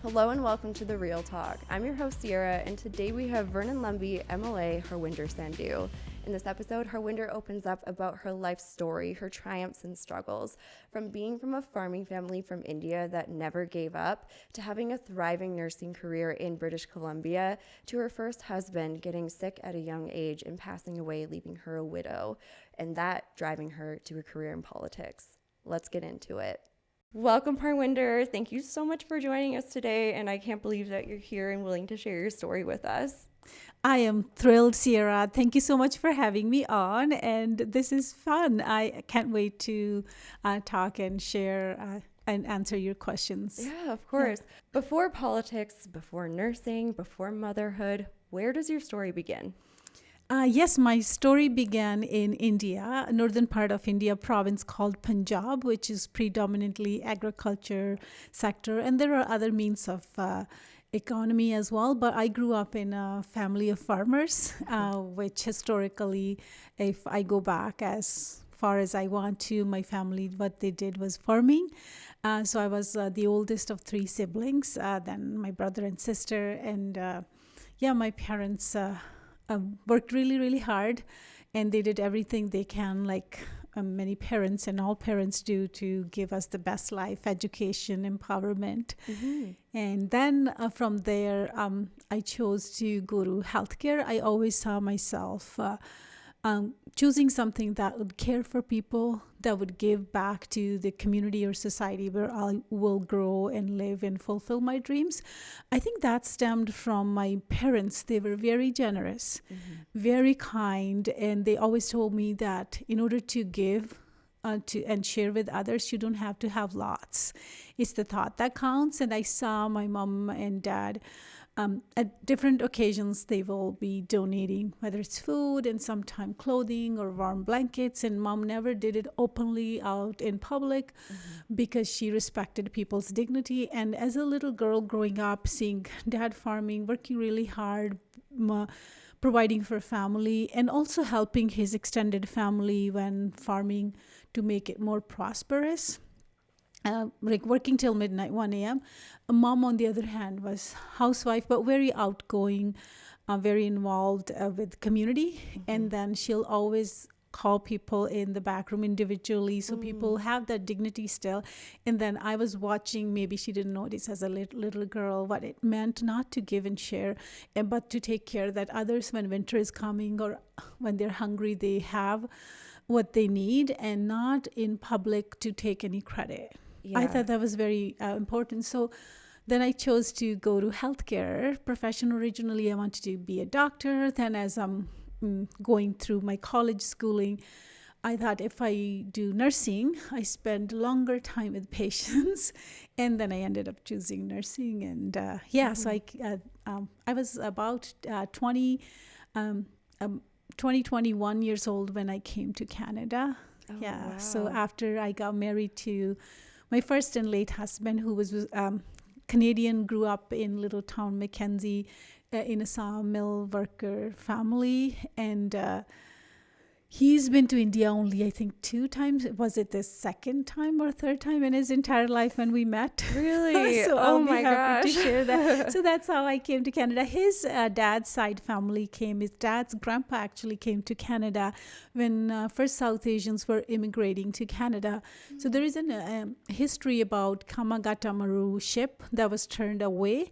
Hello and welcome to The Real Talk. I'm your host, Sierra, and today we have Vernon Lumby MLA Harwinder Sandhu. In this episode, Harwinder opens up about her life story, her triumphs and struggles, from being from a farming family from India that never gave up, to having a thriving nursing career in British Columbia, to her first husband getting sick at a young age and passing away, leaving her a widow, and that driving her to a career in politics. Let's get into it. Welcome, Harwinder. Thank you so much for joining us today, and I can't believe that you're here and willing to share your story with us. I am thrilled, Sierra. Thank you so much for having me on, and this is fun. I can't wait to talk and share and answer your questions. Yeah, of course. Yeah. Before politics, before nursing, before motherhood, where does your story begin? Yes, my story began in India, a northern part of India, province called Punjab, which is predominantly agriculture sector, and there are other means of economy as well. But I grew up in a family of farmers, which historically, if I go back as far as I want to, my family, what they did was farming. So I was the oldest of three siblings, then my brother and sister, and my parents worked really, really hard, and they did everything they can, like many parents and all parents do, to give us the best life, education, empowerment. Mm-hmm. And then from there, I chose to go to healthcare. I always saw myself choosing something that would care for people, that would give back to the community or society where I will grow and live and fulfill my dreams. I think that stemmed from my parents. They were very generous, very kind, and they always told me that in order to give and share with others, you don't have to have lots. It's the thought that counts. And I saw my mom and dad at different occasions, they will be donating, whether it's food and sometimes clothing or warm blankets. And mom never did it openly out in public because she respected people's dignity. And as a little girl growing up, seeing dad farming, working really hard, providing for family, and also helping his extended family when farming to make it more prosperous. Like working till midnight, 1 a.m. Mom, on the other hand, was housewife, but very outgoing, very involved with community. And then she'll always call people in the back room individually, so people have that dignity still. And then I was watching, maybe she didn't notice as a little girl what it meant not to give and share, but to take care that others, when winter is coming or when they're hungry, they have what they need, and not in public to take any credit. Yeah. I thought that was very important. So then I chose to go to healthcare profession. Originally, I wanted to be a doctor. Then as I'm going through my college schooling, I thought if I do nursing, I spend longer time with patients. And then I ended up choosing nursing. And so I was about 21 years old when I came to Canada. Oh, wow. So after I got married to my first and late husband, who was Canadian, grew up in little town Mackenzie in a sawmill worker family. And he's been to India only, I think, 2 times. Was it the second time or third time in his entire life when we met? Really? So oh I'll my be happy gosh. to share that. So that's how I came to Canada. His dad's side family came. His dad's grandpa actually came to Canada when first South Asians were immigrating to Canada. So there is a history about Kamagatammaru ship that was turned away.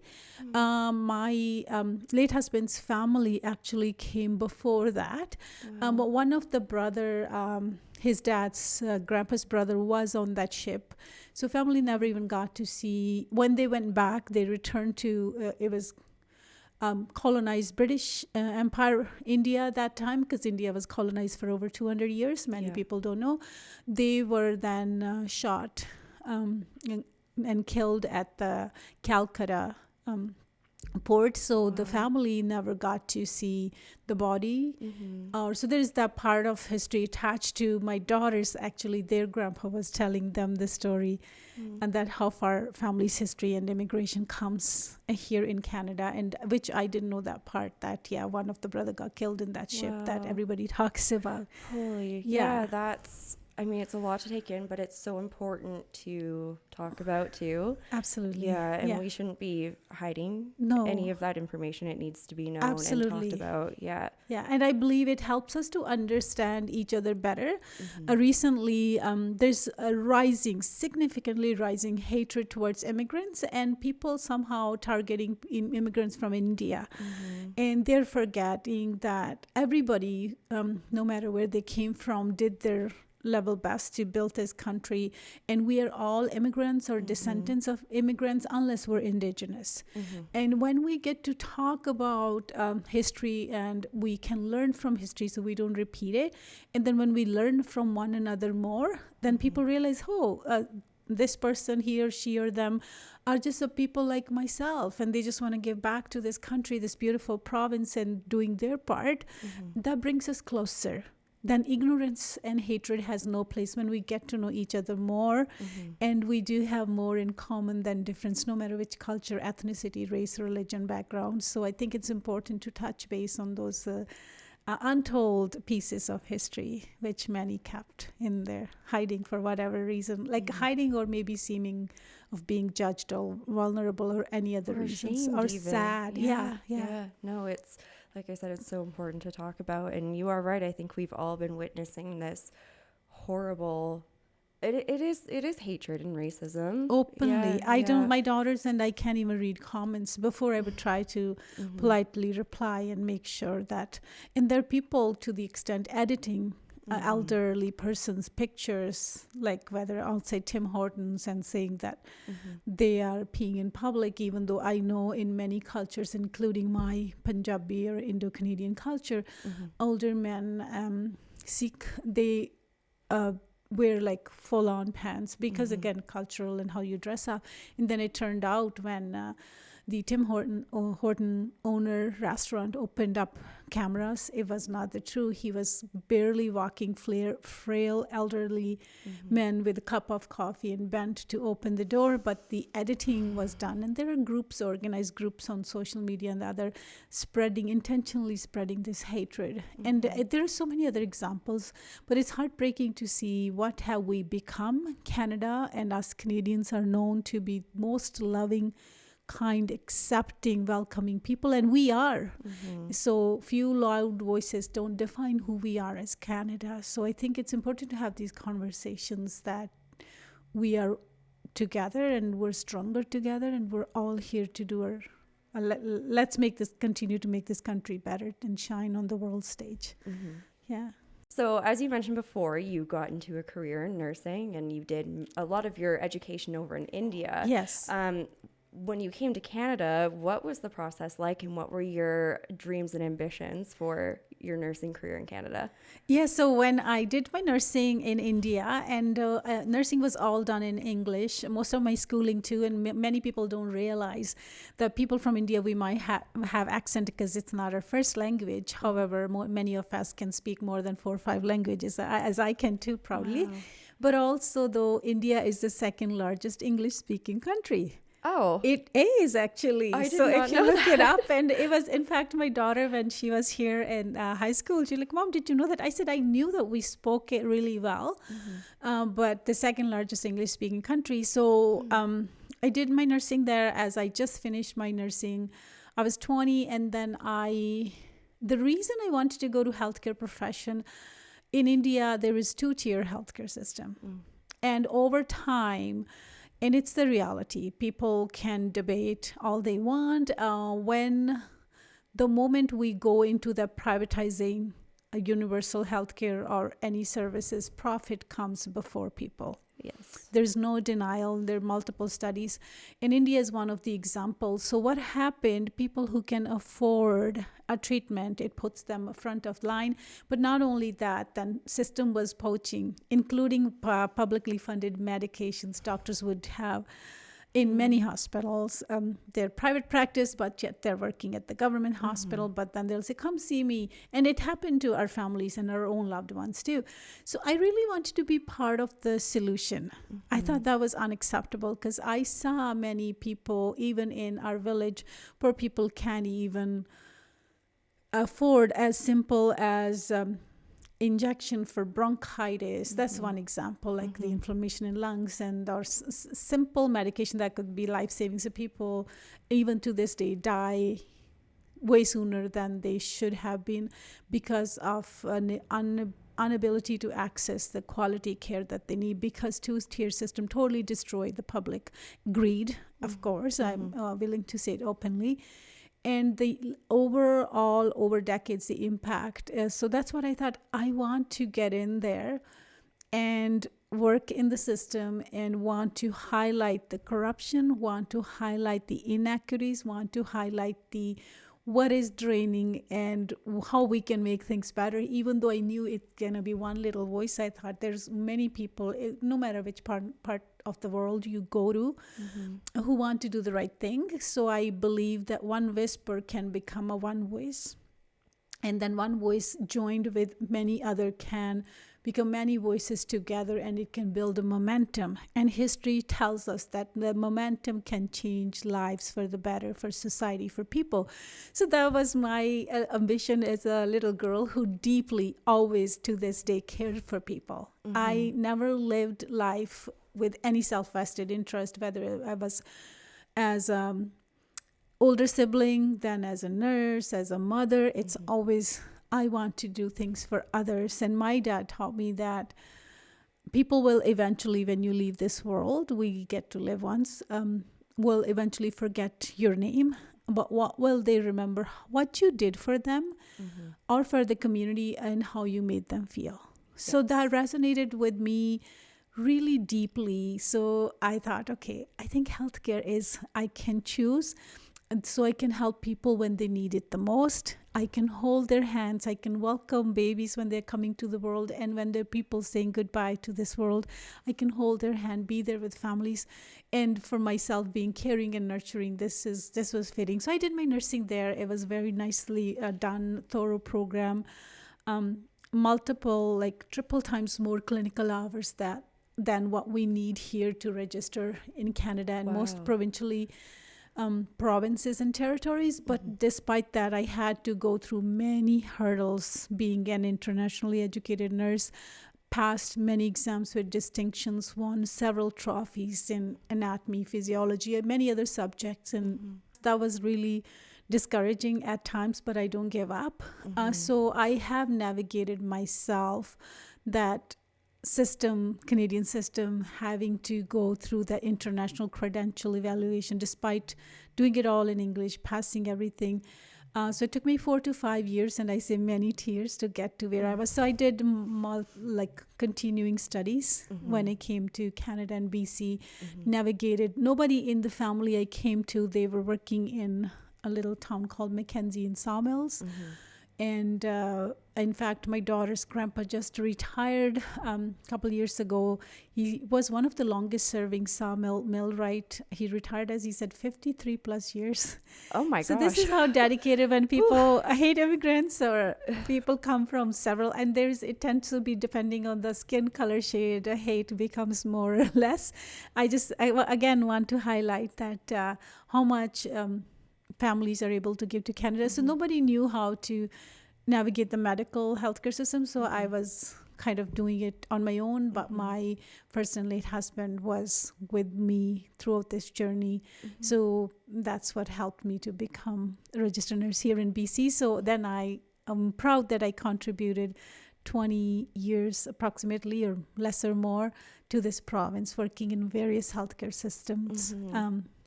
My late husband's family actually came before that. But one of the brother, his dad's grandpa's brother, was on that ship. So family never even got to see. When they went back, they returned to, it was colonized British Empire, India at that time, because India was colonized for over 200 years. Many people don't know. They were then shot and killed at the Calcutta port. So the family never got to see the body. So there is that part of history attached to my daughters. Actually, their grandpa was telling them the story and that how far family's history and immigration comes here in Canada, and which I didn't know that part, that one of the brother got killed in that ship that everybody talks about. Holy, yeah, that's I mean, it's a lot to take in, but it's so important to talk about too. Absolutely. Yeah, and we shouldn't be hiding any of that information. It needs to be known and talked about. Yeah. Yeah, and I believe it helps us to understand each other better. Recently, there's a significantly rising hatred towards immigrants, and people somehow targeting immigrants from India. And they're forgetting that everybody, no matter where they came from, did their level best to build this country, and we are all immigrants or descendants of immigrants unless we're indigenous. And when we get to talk about history, and we can learn from history so we don't repeat it, and then when we learn from one another more, then people realize, this person, he or she or them, are just a people like myself, and they just want to give back to this country, this beautiful province, and doing their part. That brings us closer. Then ignorance and hatred has no place when we get to know each other more. And we do have more in common than difference, no matter which culture, ethnicity, race, religion, background. So I think it's important to touch base on those untold pieces of history, which many kept in there, hiding for whatever reason, like hiding or maybe seeming of being judged or vulnerable or any other reasons, or even sad. Yeah. No, it's, like I said, it's so important to talk about. And you are right. I think we've all been witnessing this horrible, it is hatred and racism. Openly. My daughters and I can't even read comments. Before, I would try to politely reply and make sure that, and there are people to the extent editing elderly person's pictures, like whether outside Tim Hortons, and saying that they are peeing in public, even though I know in many cultures, including my Punjabi or Indo-Canadian culture, older men, Sikh, they wear like full-on pants because, again, cultural and how you dress up. And then it turned out when the Tim Horton owner restaurant opened up cameras, it was not the truth. He was barely walking, frail elderly men with a cup of coffee and bent to open the door, but the editing was done. And there are organized groups on social media and other intentionally spreading this hatred. And there are so many other examples, but it's heartbreaking to see what have we become. Canada and us Canadians are known to be most loving, kind, accepting, welcoming people, and we are. So few loud voices don't define who we are as Canada. So I think it's important to have these conversations that we are together and we're stronger together, and we're all here to do our let's continue to make this country better and shine on the world stage. Yeah. So as you mentioned before, you got into a career in nursing, and you did a lot of your education over in India. Yes. When you came to Canada, what was the process like, and what were your dreams and ambitions for your nursing career in Canada? Yeah, so when I did my nursing in India, and nursing was all done in English, most of my schooling too, and many people don't realize that people from India, we might have accent because it's not our first language. However, many of us can speak more than 4 or 5 languages, as I can too, proudly. Wow. But also, though, India is the second largest English-speaking country. Oh, it is actually. So if you look it up, and it was, in fact, my daughter, when she was here in high school, she's like, "Mom, did you know that?" I said, "I knew that we spoke it really well, but the second largest English speaking country." So I did my nursing there. As I just finished my nursing, I was 20, and then the reason I wanted to go to healthcare profession in India, there is 2-tier healthcare system, and over time. And it's the reality. People can debate all they want. When the moment we go into the privatizing a universal healthcare or any services, profit comes before people. Yes. There's no denial. There are multiple studies. And India is one of the examples. So what happened, people who can afford a treatment, it puts them front of line. But not only that, then system was poaching, including publicly funded medications doctors would have in many hospitals. They're private practice, but yet they're working at the government hospital. But then they'll say, "Come see me." And it happened to our families and our own loved ones too. So I really wanted to be part of the solution. I thought that was unacceptable because I saw many people, even in our village, poor people can't even afford as simple as injection for bronchitis. That's one example, like the inflammation in lungs, and or simple medication that could be life-saving. So people, even to this day, die way sooner than they should have been because of an inability to access the quality care that they need, because two-tier system totally destroyed the public. Greed, of course, I'm willing to say it openly. And the overall, over decades, the impact is, so that's what I thought. I want to get in there and work in the system and want to highlight the corruption, want to highlight the inequities, want to highlight the what is draining and how we can make things better. Even though I knew it's going to be one little voice, I thought there's many people, no matter which part of the world you go to, who want to do the right thing. So I believe that one whisper can become a one voice. And then one voice joined with many other can become many voices together, and it can build a momentum. And history tells us that the momentum can change lives for the better, for society, for people. So that was my ambition as a little girl who deeply, always to this day, cared for people. I never lived life with any self-vested interest, whether I was as older sibling, then as a nurse, as a mother. It's always, I want to do things for others. And my dad taught me that people will eventually, when you leave this world, we get to live once, will eventually forget your name. But what will they remember? What you did for them or for the community, and how you made them feel. So that resonated with me really deeply. So I thought, okay, I think healthcare is, I can choose. And so I can help people when they need it the most. I can hold their hands. I can welcome babies when they're coming to the world. And when there are people saying goodbye to this world, I can hold their hand, be there with families. And for myself, being caring and nurturing, this was fitting. So I did my nursing there. It was very nicely done, thorough program. Multiple, like triple times more clinical hours than what we need here to register in Canada, and most provincially provinces and territories. But despite that, I had to go through many hurdles being an internationally educated nurse, passed many exams with distinctions, won several trophies in anatomy, physiology, and many other subjects. And that was really discouraging at times, but I don't give up. So I have navigated myself that system, Canadian system, having to go through the international credential evaluation, despite doing it all in English, passing everything. So it took me 4 to 5 years, and I say many tears, to get to where I was. So I did continuing studies when I came to Canada and BC, navigated. Nobody in the family I came to, they were working in a little town called Mackenzie in sawmills. And in fact, my daughter's grandpa just retired a couple years ago. He was one of the longest serving sawmill millwright. He retired, as he said, 53 plus years. Oh my gosh. So this is how dedicated, when people hate immigrants, or people come from several, and it tends to be depending on the skin color shade, hate becomes more or less. I again want to highlight that how much families are able to give to Canada. So nobody knew how to navigate the medical healthcare system. So I was kind of doing it on my own, but my first and late husband was with me throughout this journey. So that's what helped me to become a registered nurse here in BC. So then I am proud that I contributed 20 years approximately, or less or more, to this province, working in various healthcare systems,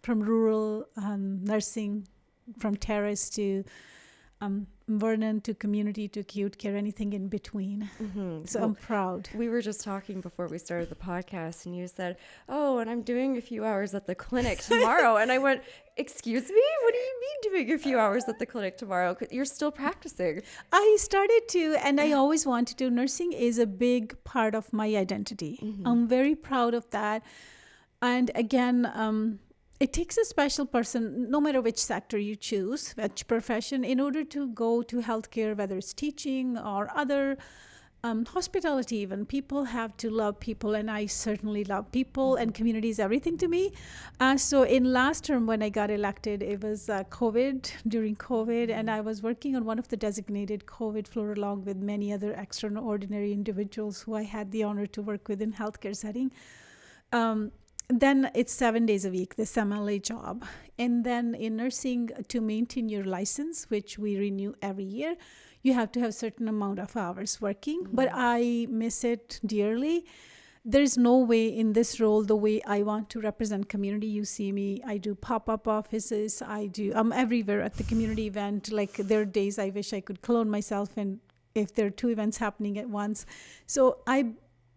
from rural nursing, from terrace to Vernon, to community, to acute care, anything in between. So I'm proud. We were just talking before we started the podcast, and you said, oh, and I'm doing a few hours at the clinic tomorrow. And I went, excuse me? What do you mean doing a few hours at the clinic tomorrow? You're still practicing. I started to, and I always wanted to. Nursing is a big part of my identity. I'm very proud of that. And again, it takes a special person, no matter which sector you choose, which profession, in order to go to healthcare, whether it's teaching or other hospitality. Even people have to love people, and I certainly love people, and community is everything to me. So in last term when I got elected, it was during COVID, and I was working on one of the designated COVID floor along with many other extraordinary individuals who I had the honor to work with in healthcare setting. Then it's 7 days a week, this MLA job. And then in nursing, to maintain your license, which we renew every year, you have to have certain amount of hours working. But I miss it dearly. There's no way in this role, the way I want to represent community. You see me, I do pop-up offices. I'm everywhere at the community event. Like, there are days I wish I could clone myself, and if there are 2 events happening at once. So I've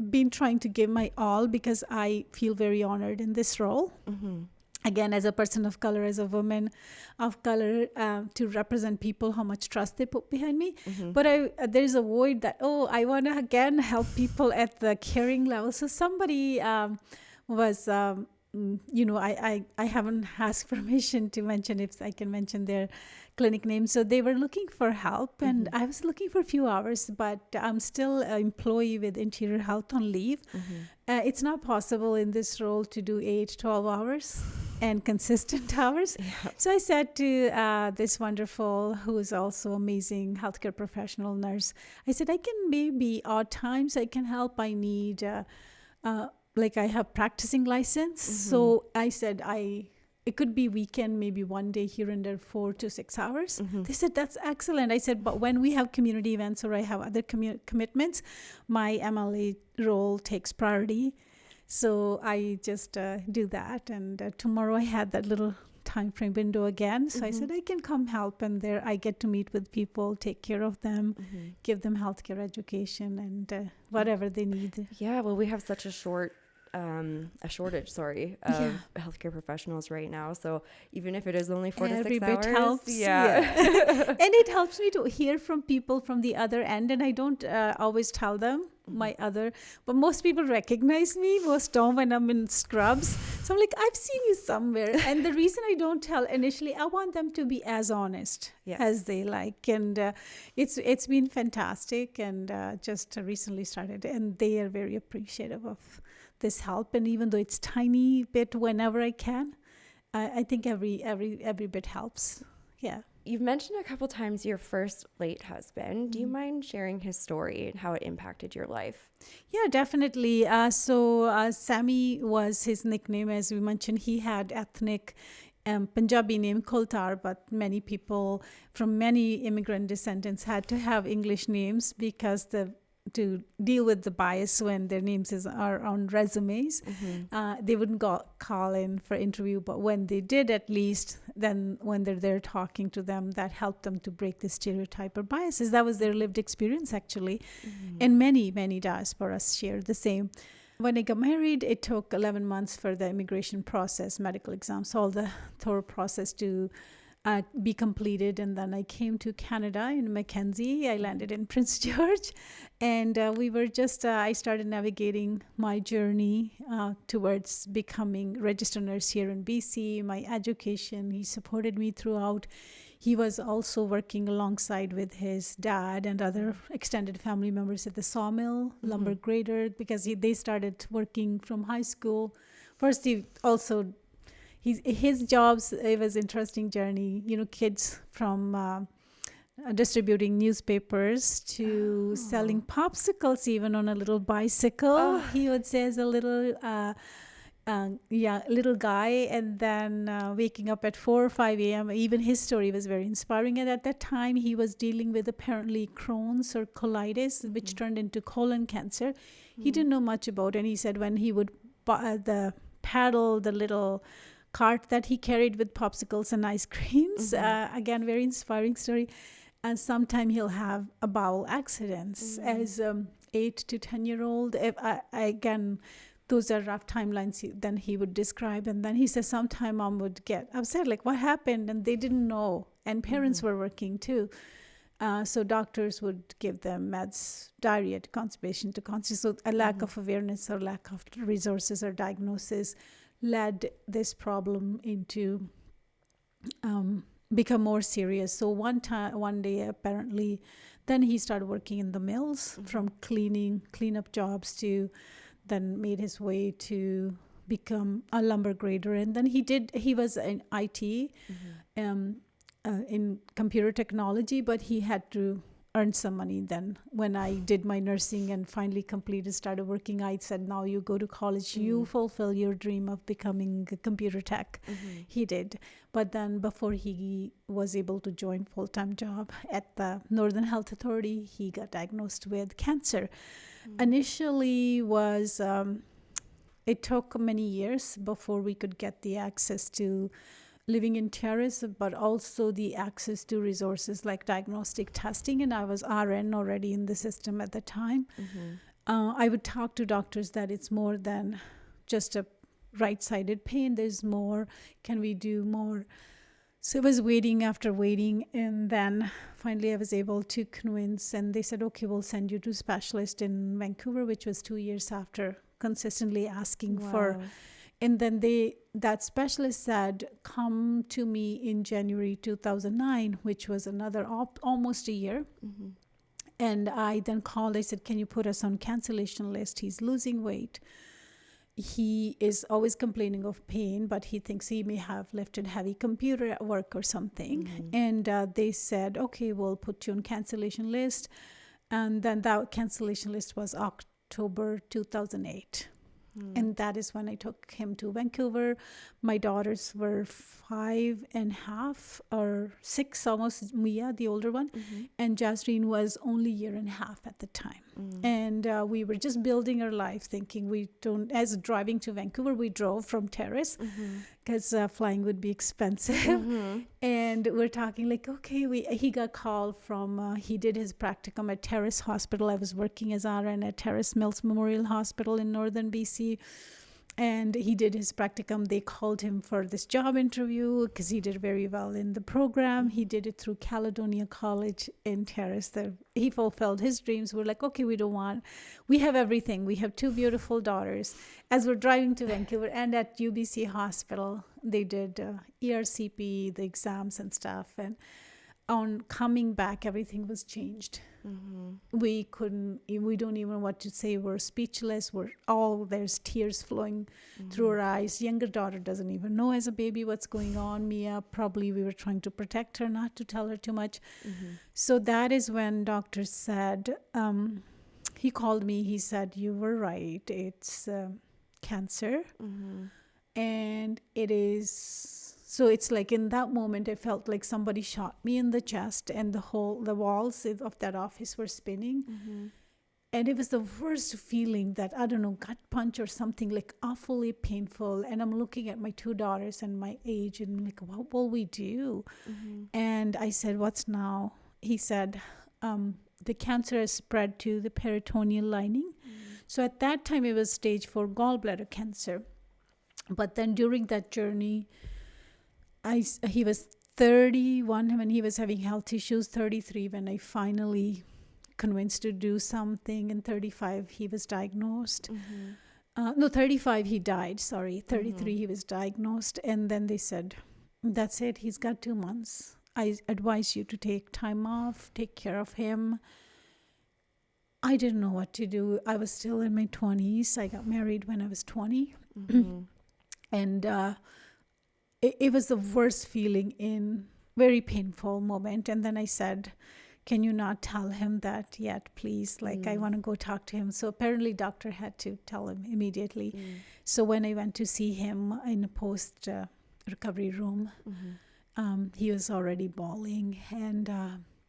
been trying to give my all because I feel very honored in this role. Again, as a person of color, as a woman of color, to represent people, how much trust they put behind me. But there's a void that, I want to again help people at the caring level. So somebody was, I haven't asked permission to mention, if I can mention their clinic name. So they were looking for help, and I was looking for a few hours, but I'm still an employee with Interior Health on leave. It's not possible in this role to do 8-12 hours and consistent hours. So I said to this wonderful, who is also amazing healthcare professional nurse, I said, I can maybe odd times I can help. I need, I have practicing license. So I said, it could be weekend, maybe one day here and there, 4 to 6 hours. They said, that's excellent. I said, but when we have community events or I have other commitments, my MLA role takes priority. So I just do that. And tomorrow I had that little time frame window again. So I said, I can come help. And there I get to meet with people, take care of them, give them healthcare education and whatever they need. Yeah, well, we have such a shortage, of healthcare professionals right now. So even if it is only 4 to 6 Every hours, bit helps. yeah. And it helps me to hear from people from the other end. And I don't always tell them but most people recognize me, most don't, when I'm in scrubs. So I'm like, I've seen you somewhere. And the reason I don't tell initially, I want them to be as honest as they like. And it's been fantastic, and just recently started, and they are very appreciative of this help. And even though it's tiny bit, whenever I can, I think every bit helps. Yeah. You've mentioned a couple times your first late husband. Do you mind sharing his story and how it impacted your life? Yeah, definitely. So Sammy was his nickname. As we mentioned, he had ethnic Punjabi name Kultar, but many people from many immigrant descendants had to have English names because to deal with the bias when their names are on resumes. They wouldn't call in for interview, but when they did, at least then when they're there talking to them, that helped them to break the stereotype or biases. That was their lived experience, actually. And many diasporas shared the same. When I got married, it took 11 months for the immigration process, medical exams, all the thorough process to be completed. And then I came to Canada in Mackenzie. I landed in Prince George, and we were just, I started navigating my journey towards becoming registered nurse here in BC, my education. He supported me throughout. He was also working alongside with his dad and other extended family members at the sawmill, lumber grader, because they started working from high school. First, his jobs, it was interesting journey, kids from distributing newspapers to selling popsicles even on a little bicycle. He would say as a little little guy, and then waking up at 4 or 5 a.m. Even his story was very inspiring. And at that time, he was dealing with apparently Crohn's or colitis, which turned into colon cancer. He didn't know much about it. And he said when he would paddle the little cart that he carried with popsicles and ice creams, again, very inspiring story. And sometime he'll have a bowel accidents as 8 to 10-year-old. Again, those are rough timelines then he would describe. And then he says sometime mom would get upset, like, what happened? And they didn't know. And parents were working too. So doctors would give them meds, diarrhea to constipation to constipation. So a lack of awareness or lack of resources or diagnosis led this problem into become more serious. So one day, apparently, Then he started working in the mills, from cleanup jobs to then made his way to become a lumber grader. And then he was in IT, in computer technology, but he had to earn some money. Then when I did my nursing and finally started working, I said, now you go to college, you fulfill your dream of becoming a computer tech. He did. But then before he was able to join full-time job at the Northern Health Authority, he got diagnosed with cancer. Initially it took many years before we could get the access to living in terrace, but also the access to resources like diagnostic testing. And I was RN already in the system at the time. I would talk to doctors that it's more than just a right-sided pain. There's more. Can we do more? So I was waiting after waiting. And then finally I was able to convince, and they said, okay, we'll send you to a specialist in Vancouver, which was 2 years after consistently asking for. And then that specialist said, come to me in January 2009, which was another almost a year. And I then called, I said, can you put us on cancellation list? He's losing weight. He is always complaining of pain, but he thinks he may have lifted heavy computer at work or something. And they said, okay, we'll put you on cancellation list. And then that cancellation list was October 2008. And that is when I took him to Vancouver. My daughters were 5.5 or 6, almost, Mia, the older one. And Jasreen was only 1.5 years at the time. And we were just building our life, thinking as driving to Vancouver, we drove from Terrace because flying would be expensive. And we're talking like, okay, he got called from, he did his practicum at Terrace Hospital. I was working as RN at Terrace Mills Memorial Hospital in Northern BC. And he did his practicum. They called him for this job interview because he did very well in the program. He did it through Caledonia College in Terrace. He fulfilled his dreams. We're like, okay, we have everything. We have 2 beautiful daughters. As we're driving to Vancouver and at UBC Hospital, they did ERCP, the exams and stuff. And on coming back, everything was changed. We don't even know what to say. We're speechless. There's tears flowing through our eyes. Younger daughter doesn't even know as a baby what's going on. Mia, probably we were trying to protect her, not to tell her too much. So that is when doctor said, he called me. He said, you were right. It's cancer. And it is... So it's like in that moment, I felt like somebody shot me in the chest and the walls of that office were spinning. And it was the worst feeling, that, I don't know, gut punch or something, like awfully painful. And I'm looking at my 2 daughters and my age and I'm like, what will we do? And I said, what's now? He said, the cancer has spread to the peritoneal lining. So at that time, it was stage 4 gallbladder cancer. But then during that journey, he was 31 when he was having health issues, 33 when I finally convinced to do something, and 35 he was diagnosed. 35 he died, 33 he was diagnosed. And then they said, that's it, he's got 2 months. I advise you to take time off, take care of him. I didn't know what to do. I was still in my 20s. I got married when I was 20. And it was the worst feeling, very painful moment. And then I said, can you not tell him that yet, please? Like, I want to go talk to him. So apparently doctor had to tell him immediately. So when I went to see him in a post recovery room, he was already bawling. And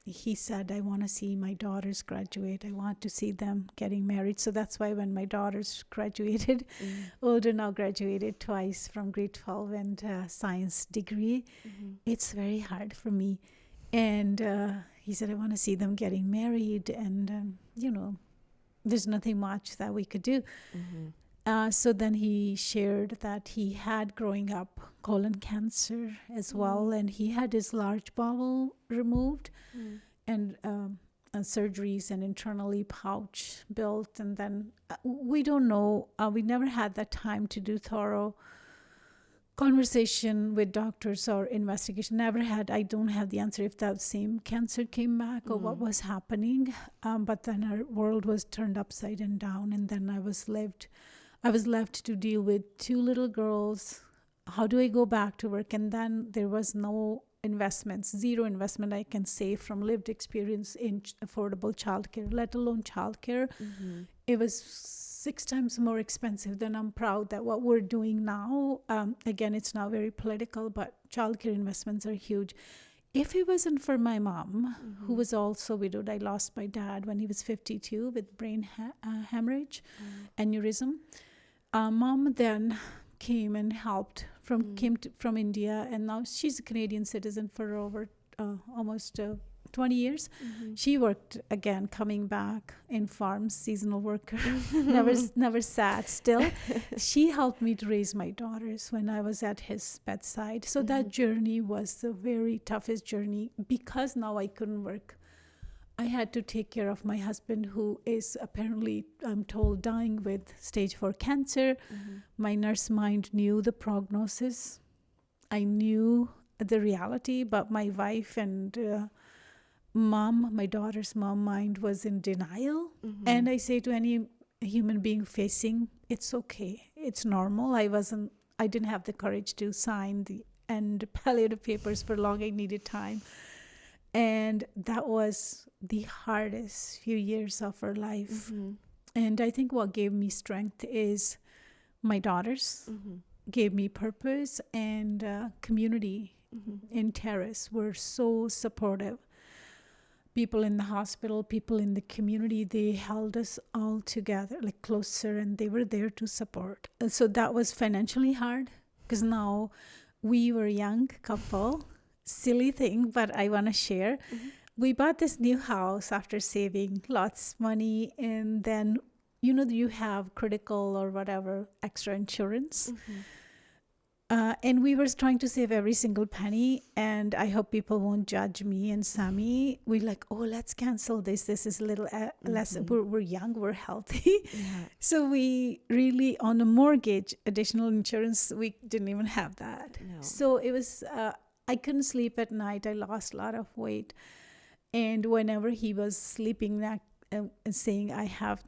he said, I want to see my daughters graduate. I want to see them getting married. So that's why when my daughters graduated, older now graduated twice from grade 12 and science degree, it's very hard for me. And he said, I want to see them getting married. And, there's nothing much that we could do. So then he shared that he had growing up colon cancer as well, and he had his large bowel removed and surgeries and internally pouch built. And then we don't know, we never had that time to do thorough conversation with doctors or investigation. Never had. I don't have the answer if that same cancer came back or what was happening. But then our world was turned upside and down, and then I was left to deal with 2 little girls. How do I go back to work? And then there was no investments, zero investment I can say from lived experience in affordable childcare, let alone childcare. It was 6 times more expensive than I'm proud that what we're doing now. Again, it's not very political, but childcare investments are huge. If it wasn't for my mom, who was also widowed, I lost my dad when he was 52 with brain hemorrhage, aneurysm. Mom then came and helped from India, and now she's a Canadian citizen for over almost 20 years. She worked again, coming back in farms, seasonal worker, never sat still. She helped me to raise my daughters when I was at his bedside. So that journey was the very toughest journey, because now I couldn't work. I had to take care of my husband, who is apparently, I'm told, dying with stage 4 cancer. My nurse mind knew the prognosis. I knew the reality, but my wife and my daughter's mom mind was in denial. And I say to any human being facing, it's okay. It's normal. I didn't have the courage to sign the end palliative papers for long. I needed time. And that was the hardest few years of her life. And I think what gave me strength is my daughters, gave me purpose, and community in Terrace were so supportive. People in the hospital, people in the community, they held us all together, like closer, and they were there to support. And so that was financially hard, because now we were a young couple. Silly thing, but I want to share. We bought this new house after saving lots of money, and then you have critical or whatever extra insurance. And we were trying to save every single penny, and I hope people won't judge me and Sammy. We're like, oh, let's cancel this. This is a little less. We're young, we're healthy. So we really, on a mortgage, additional insurance, we didn't even have that. No. So it was, I couldn't sleep at night. I lost a lot of weight. And whenever he was sleeping, saying, I have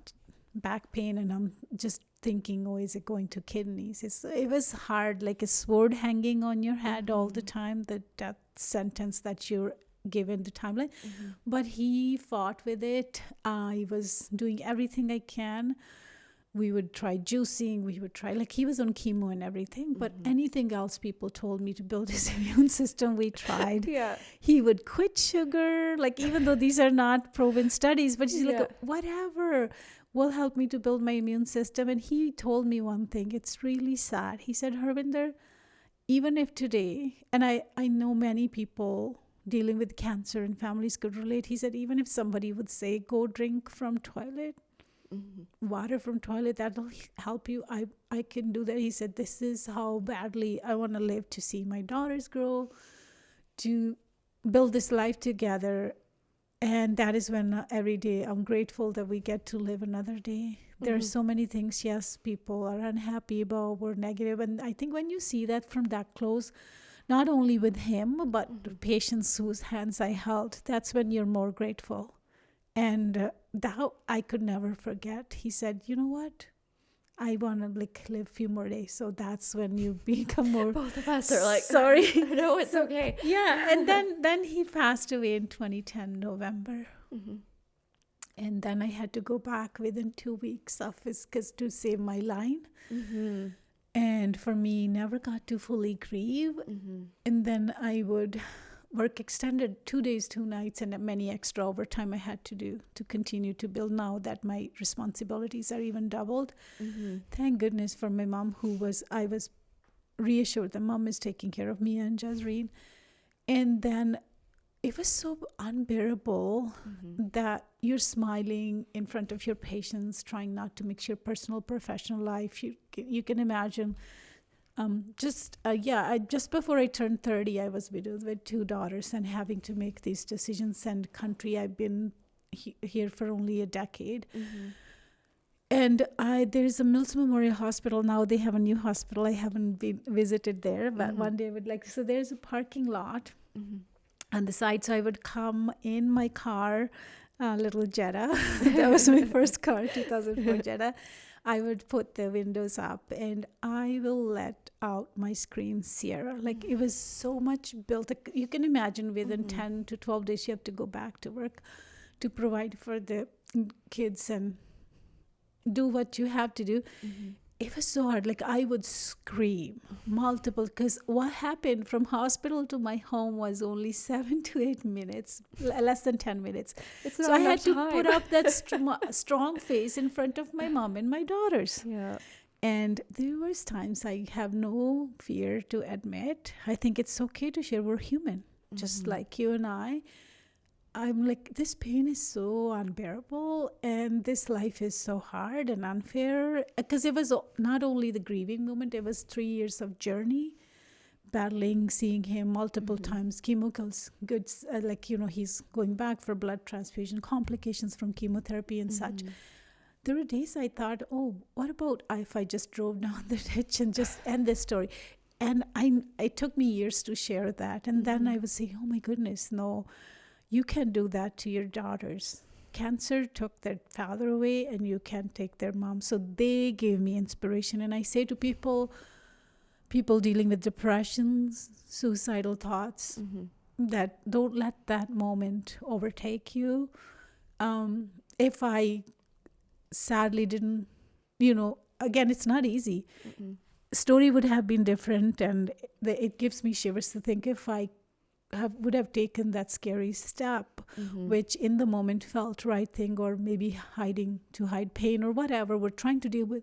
back pain, and I'm just thinking, oh, is it going to kidneys? It was hard, like a sword hanging on your head all the time, that sentence that you're given the timeline. But he fought with it. I was doing everything I can. We would try juicing. We would try, like, he was on chemo and everything, but anything else people told me to build his immune system, we tried. He would quit sugar, like, even though these are not proven studies, but he's like, whatever will help me to build my immune system. And he told me one thing, it's really sad. He said, Harwinder, even if today, and I know many people dealing with cancer and families could relate. He said, even if somebody would say, go drink from toilet, water from toilet, that'll help you, I can do that. He said, this is how badly I want to live, to see my daughters grow, to build this life together. And that is when every day I'm grateful that we get to live another day. There are so many things, yes, people are unhappy about, we're negative. And I think when you see that from that close, not only with him, but the patients whose hands I held, that's when you're more grateful. And that I could never forget. He said, you know what? I want to live a few more days. So that's when you become more... Both of us are like, sorry. No, it's okay. Yeah. And then he passed away in 2010, November. And then I had to go back within 2 weeks of his, to save my line. And for me, never got to fully grieve. And then I would work extended 2 days, 2 nights, and many extra overtime I had to do to continue to build, now that my responsibilities are even doubled. Thank goodness for my mom, I was reassured that mom is taking care of me and Jazreen. And then it was so unbearable that you're smiling in front of your patients, trying not to mix your personal, professional life. You can imagine. Just before I turned 30, I was widowed with 2 daughters and having to make these decisions, and country I've been here for only a decade. And there's a Mills Memorial Hospital now. They have a new hospital. I haven't been visited there, but one day I would like to. So there's a parking lot on the side. So I would come in my car, little Jetta. That was my first car, 2004 Jetta. I would put the windows up and I will let out my scream, Sierra. Like it was so much built. You can imagine within 10 to 12 days, you have to go back to work to provide for the kids and do what you have to do. It was so hard. Like I would scream multiple, because what happened from hospital to my home was only 7 to 8 minutes, less than 10 minutes. So I had to put up that strong face in front of my mom and my daughters. Yeah. And there was times I have no fear to admit. I think it's okay to share. We're human, just like you and I. I'm like, this pain is so unbearable and this life is so hard and unfair. Because it was not only the grieving moment, it was 3 years of journey, battling, seeing him multiple times, chemicals, goods, he's going back for blood transfusion, complications from chemotherapy and such. There were days I thought, oh, what about if I just drove down the ditch and just end this story? And it took me years to share that. And then I would say, oh my goodness, no. You can't do that to your daughters. Cancer took their father away and you can't take their mom. So they gave me inspiration. And I say to people dealing with depressions, suicidal thoughts, that don't let that moment overtake you. If I sadly didn't, again, it's not easy. Story would have been different. And it gives me shivers to think if I would have taken that scary step, which in the moment felt right thing, or maybe hide pain or whatever we're trying to deal with.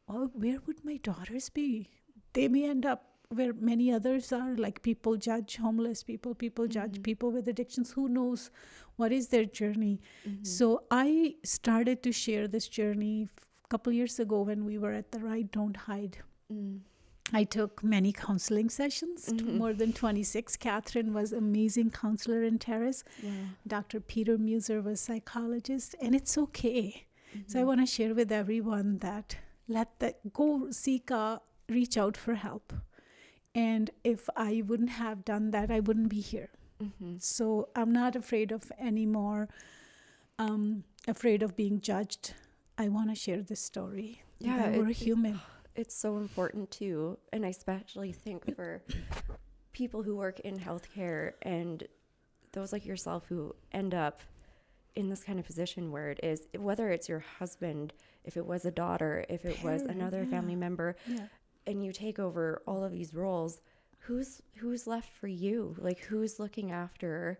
Well, where would my daughters be? They may end up where many others are, like people judge homeless people judge people with addictions. Who knows what is their journey? So I started to share this journey a couple years ago when we were at the Ride Don't Hide. I took many counseling sessions, more than 26. Catherine was amazing counselor in Terrace. Wow. Dr. Peter Muser was psychologist, and it's okay. So I want to share with everyone that reach out for help. And if I wouldn't have done that, I wouldn't be here. So I'm not afraid of anymore, afraid of being judged. I want to share this story. Yeah, we're human. It's so important too, and I especially think for people who work in healthcare and those like yourself who end up in this kind of position where it is, whether it's your husband, if it was a daughter, if it was another family member, and you take over all of these roles, who's left for you? Like, who's looking after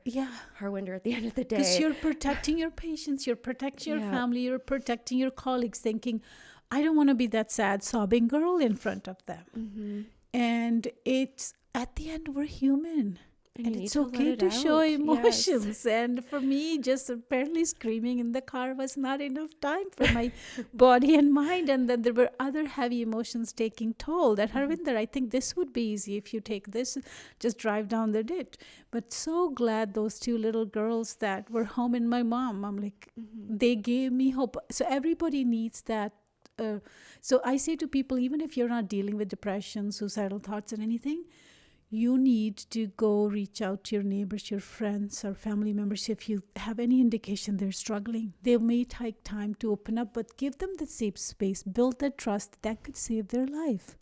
Harwinder at the end of the day? Because you're protecting your patients, you're protecting your family, you're protecting your colleagues, thinking, I don't want to be that sad, sobbing girl in front of them. And it's, at the end, we're human. And it's okay to show emotions. Yes. And for me, just apparently screaming in the car was not enough time for my body and mind. And then there were other heavy emotions taking toll. That Harwinder, I think this would be easy if you take this, just drive down the ditch. But so glad those two little girls that were home and my mom, I'm like, they gave me hope. So everybody needs that. So I say to people, even if you're not dealing with depression, suicidal thoughts and anything, you need to go reach out to your neighbors, your friends or family members. If you have any indication they're struggling, they may take time to open up, but give them the safe space, build that trust that could save their life.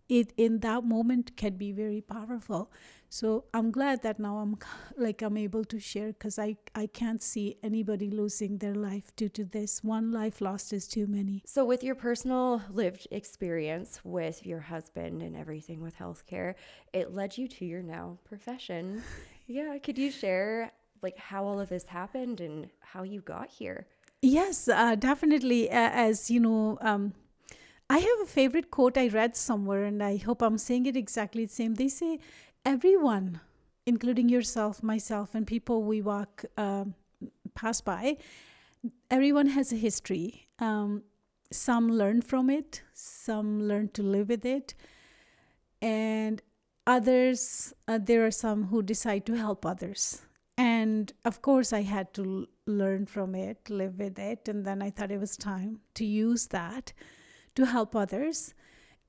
It in that moment can be very powerful. So I'm glad that now I'm able to share, because I can't see anybody losing their life due to this. One life lost is too many. So with your personal lived experience with your husband and everything with healthcare, it led you to your now profession. Yeah, could you share like how all of this happened and how you got here? Yes, definitely. As you know, I have a favorite quote I read somewhere, and I hope I'm saying it exactly the same. They say, everyone, including yourself, myself, and people we walk pass by, everyone has a history. Some learn from it, some learn to live with it, and others, there are some who decide to help others. And of course, I had to learn from it, live with it. And then I thought it was time to use that to help others.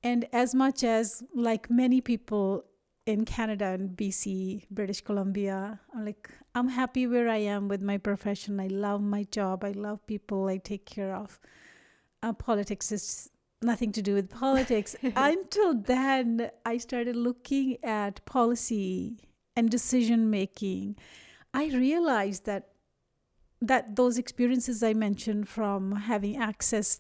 And as much as, like many people in Canada and BC, British Columbia, I'm happy where I am with my profession. I love my job. I love people I take care of. Politics is nothing to do with politics. Until then, I started looking at policy and decision making. I realized that those experiences I mentioned, from having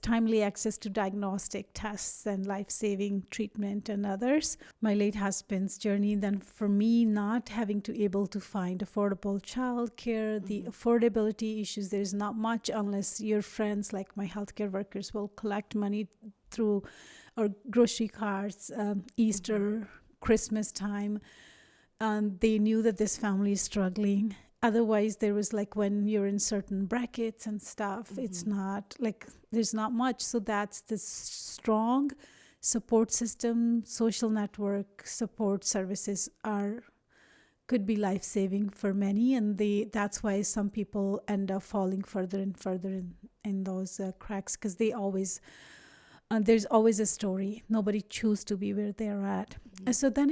timely access to diagnostic tests and life-saving treatment and others, my late husband's journey, then for me not having to able to find affordable childcare, the affordability issues, there's not much unless your friends like my healthcare workers will collect money through our grocery carts, Easter, Christmas time. And they knew that this family is struggling. Otherwise, there was when you're in certain brackets and stuff, it's not there's not much. So that's this strong support system, social network support services could be life-saving for many. And that's why some people end up falling further and further in those cracks, because there's always a story. Nobody chooses to be where they're at. And so then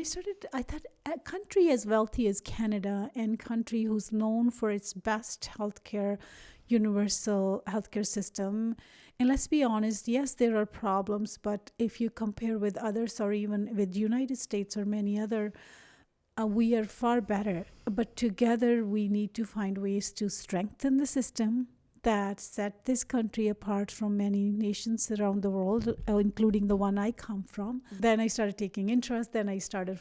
I thought a country as wealthy as Canada, and country who's known for its best healthcare, universal healthcare system. And let's be honest, yes, there are problems, but if you compare with others, or even with United States or many other, we are far better. But together we need to find ways to strengthen the system that set this country apart from many nations around the world, including the one I come from. Then I started taking interest. Then I started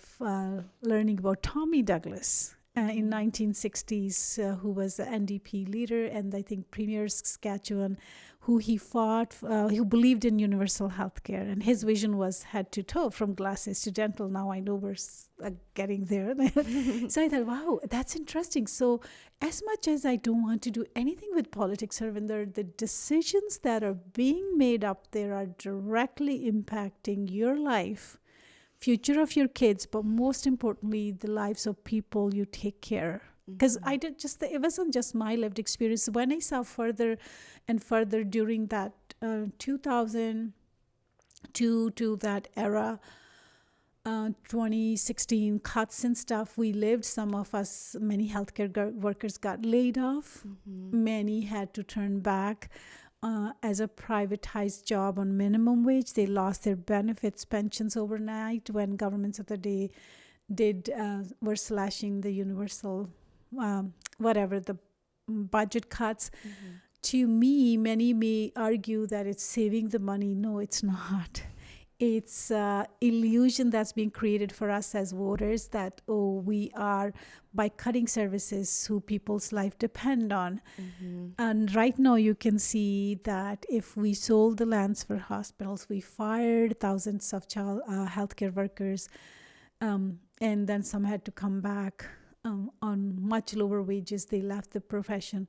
learning about Tommy Douglas in 1960s, who was the NDP leader and I think Premier of Saskatchewan, who he fought, who believed in universal healthcare. And his vision was head to toe, from glasses to dental. Now I know we're getting there. So I thought, wow, that's interesting. So as much as I don't want to do anything with politics, Harwinder, the decisions that are being made up there are directly impacting your life, future of your kids, but most importantly, the lives of people you take care. Because it wasn't just my lived experience. When I saw further and further during that 2002 to that era, 2016 cuts and stuff, some of us, many healthcare workers got laid off. Many had to turn back as a privatized job on minimum wage. They lost their benefits, pensions overnight when governments of the day were slashing the universal the budget cuts. To me, many may argue that it's saving the money. No, it's not. It's illusion that's being created for us as voters that, we are, by cutting services who people's life depend on. And right now you can see that if we sold the lands for hospitals, we fired thousands of healthcare workers, and then some had to come back on much lower wages. They left the profession.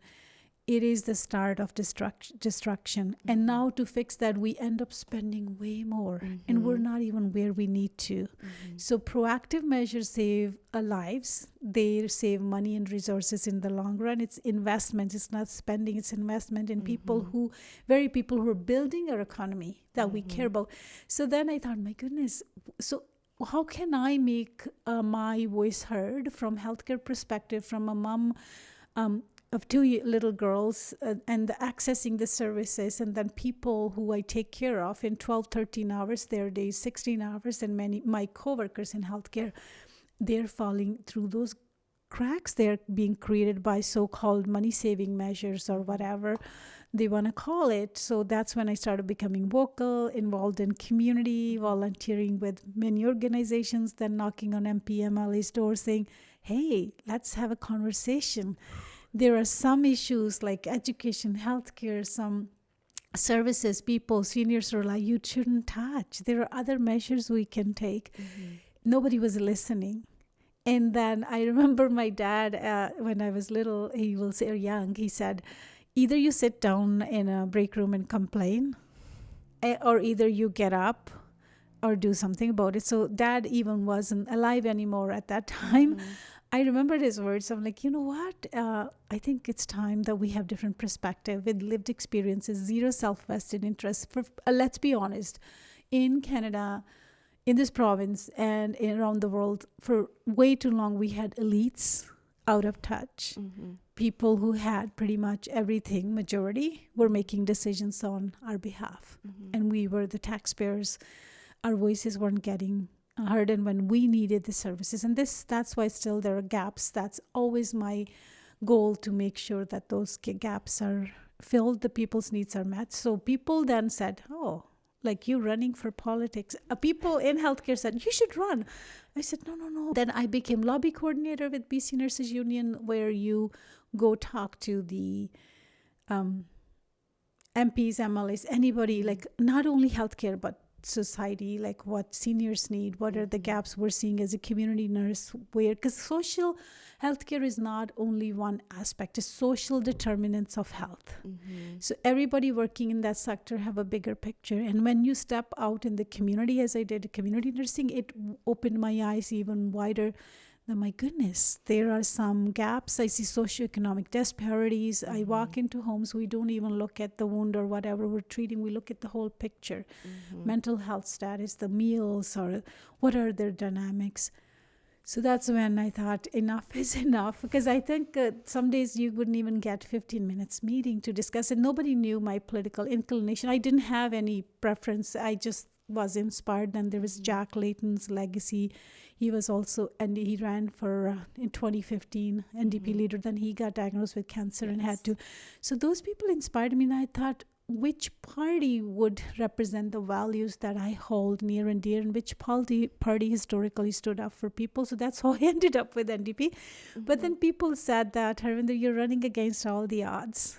It is the start of destruction. And now to fix that, we end up spending way more, and we're not even where we need to. So proactive measures save lives. They save money and resources in the long run. It's investment. It's not spending. It's investment in people who are building our economy that we care about. So then I thought, my goodness, so how can I make my voice heard from healthcare perspective, from a mom of two little girls, and accessing the services, and then people who I take care of in 12, 13 hours, their days, 16 hours, and many my coworkers in healthcare, they're falling through those cracks. They're being created by so-called money-saving measures or whatever they want to call it. So that's when I started becoming vocal, involved in community, volunteering with many organizations, then knocking on MP MLA's door saying, hey, let's have a conversation. There are some issues like education, healthcare, some services people, seniors are like, you shouldn't touch. There are other measures we can take. Nobody was listening. And then I remember my dad, when I was little, he will say, or young, he said, either you sit down in a break room and complain, or either you get up or do something about it. So dad even wasn't alive anymore at that time. I remembered his words. I'm like, you know what? I think it's time that we have different perspective with lived experiences, zero self-vested interest. Let's be honest, in Canada, in this province and around the world, for way too long, we had elites out of touch. People who had pretty much everything, majority, were making decisions on our behalf. And we were the taxpayers. Our voices weren't getting heard, and when we needed the services. And that's why still there are gaps. That's always my goal, to make sure that those gaps are filled, the people's needs are met. So people then said, oh, like you running for politics. People in healthcare said, you should run. I said, no. Then I became lobby coordinator with BC Nurses Union, where you go talk to the MPs, MLAs, anybody, like not only healthcare, but society, like what seniors need, what are the gaps we're seeing as a community nurse, where, because social healthcare is not only one aspect, it's social determinants of health. So everybody working in that sector have a bigger picture. And when you step out in the community, as I did community nursing, it opened my eyes even wider. My goodness, there are some gaps. I see socioeconomic disparities. I walk into homes, we don't even look at the wound or whatever we're treating. We look at the whole picture. Mental health status, the meals, or what are their dynamics. So that's when I thought enough is enough, because I think some days you wouldn't even get 15 minutes meeting to discuss it. Nobody knew my political inclination. I didn't have any preference. I just was inspired. Then there was Jack Layton's legacy. He was also, and he ran for in 2015 NDP leader. Then he got diagnosed with cancer and had to. So those people inspired me, and I thought, which party would represent the values that I hold near and dear, and which party historically stood up for people. So that's how I ended up with NDP. But then people said that, Harwinder, you're running against all the odds.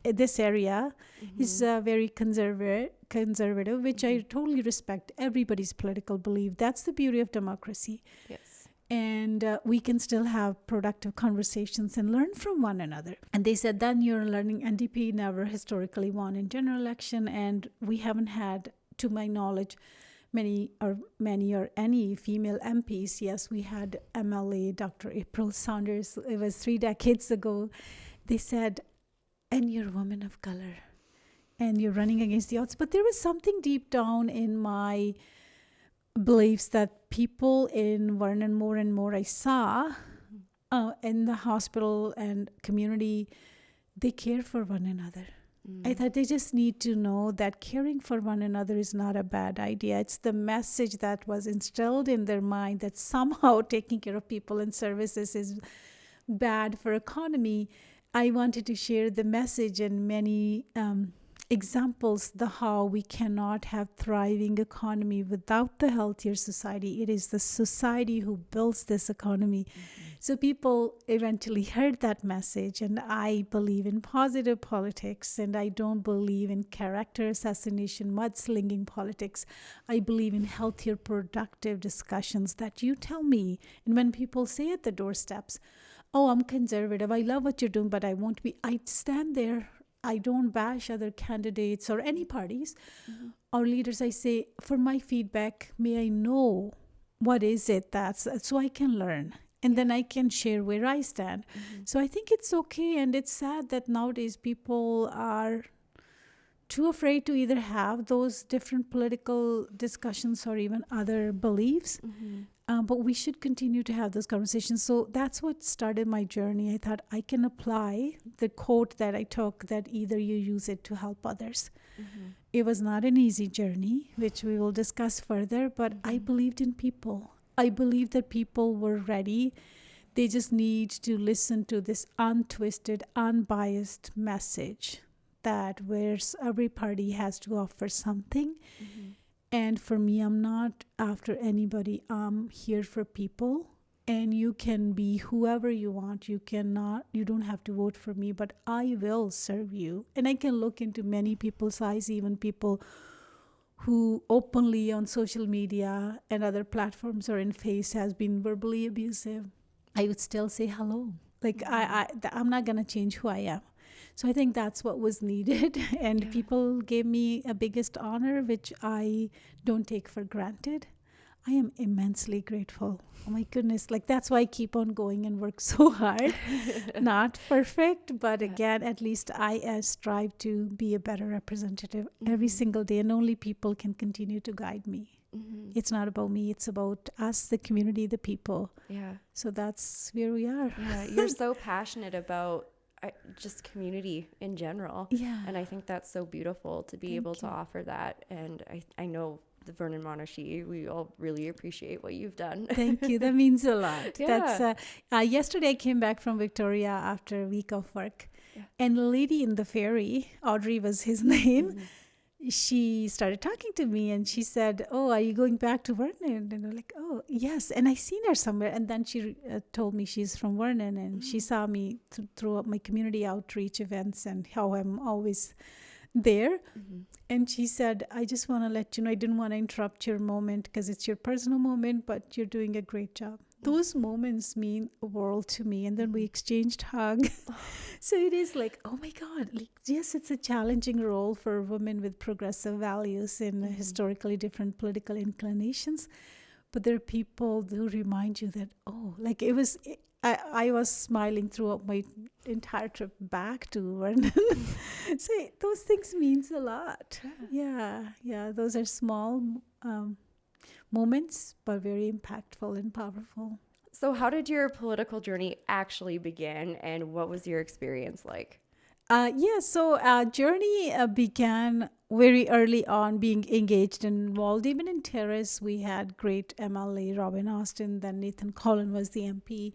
This area is very conservative, which I totally respect. Everybody's political belief. That's the beauty of democracy. Yes. And we can still have productive conversations and learn from one another. And they said, then you're learning. NDP never historically won in general election, and we haven't had, to my knowledge, many or any female MPs. Yes, we had MLA Dr. April Saunders. It was 3 decades ago. They said, and you're a woman of color, and you're running against the odds. But there was something deep down in my beliefs that people in Vernon, more and more I saw in the hospital and community, they care for one another. I thought they just need to know that caring for one another is not a bad idea. It's the message that was instilled in their mind that somehow taking care of people and services is bad for economy. I wanted to share the message and many examples, how we cannot have thriving economy without the healthier society. It is the society who builds this economy. So people eventually heard that message, and I believe in positive politics, and I don't believe in character assassination, mudslinging politics. I believe in healthier, productive discussions that you tell me. And when people say at the doorsteps, oh, I'm conservative, I love what you're doing, but I won't be. I stand there. I don't bash other candidates or any parties or leaders. I say, for my feedback, may I know what is it that's, so I can learn. And then I can share where I stand. So I think it's okay. And it's sad that nowadays people are too afraid to either have those different political discussions or even other beliefs. But we should continue to have those conversations. So that's what started my journey. I thought I can apply the quote that I took, that either you use it to help others. It was not an easy journey, which we will discuss further, but I believed in people. I believed that people were ready. They just need to listen to this untwisted, unbiased message that where every party has to offer something. And for me, I'm not after anybody. I'm here for people. And you can be whoever you want. You don't have to vote for me, but I will serve you. And I can look into many people's eyes, even people who openly on social media and other platforms or in face has been verbally abusive. I would still say hello. Like I'm not going to change who I am. So I think that's what was needed. And people gave me a biggest honor, which I don't take for granted. I am immensely grateful. Oh my goodness. Like, that's why I keep on going and work so hard. Not perfect, but again, at least I strive to be a better representative every single day, and only people can continue to guide me. It's not about me, it's about us, the community, the people. Yeah. So that's where we are. Yeah. You're so passionate about just community in general. Yeah. And I think that's so beautiful to be able to offer that. And I know the Vernon Monarchy, we all really appreciate what you've done. Thank you. That means a lot. Yeah. That's yesterday I came back from Victoria after a week of work. Yeah. And the lady in the ferry, Audrey was his name, she started talking to me and she said, "Oh, are you going back to Vernon?" And I'm like, "Oh, yes." And I seen her somewhere. And then she told me she's from Vernon, and she saw me throughout my community outreach events and how I'm always there. And she said, "I just want to let you know, I didn't want to interrupt your moment because it's your personal moment, but you're doing a great job." Those moments mean the world to me. And then we exchanged hugs. So it is like, oh my God, like, yes, it's a challenging role for women with progressive values and historically different political inclinations. But there are people who remind you that, oh, like it was, I was smiling throughout my entire trip back to Vernon. So those things means a lot. Yeah. Those are small moments, but very impactful and powerful. So how did your political journey actually begin, and what was your experience like? So our journey began very early on, being engaged and involved. Even in Terrace, we had great MLA, Robin Austin, then Nathan Collin was the MP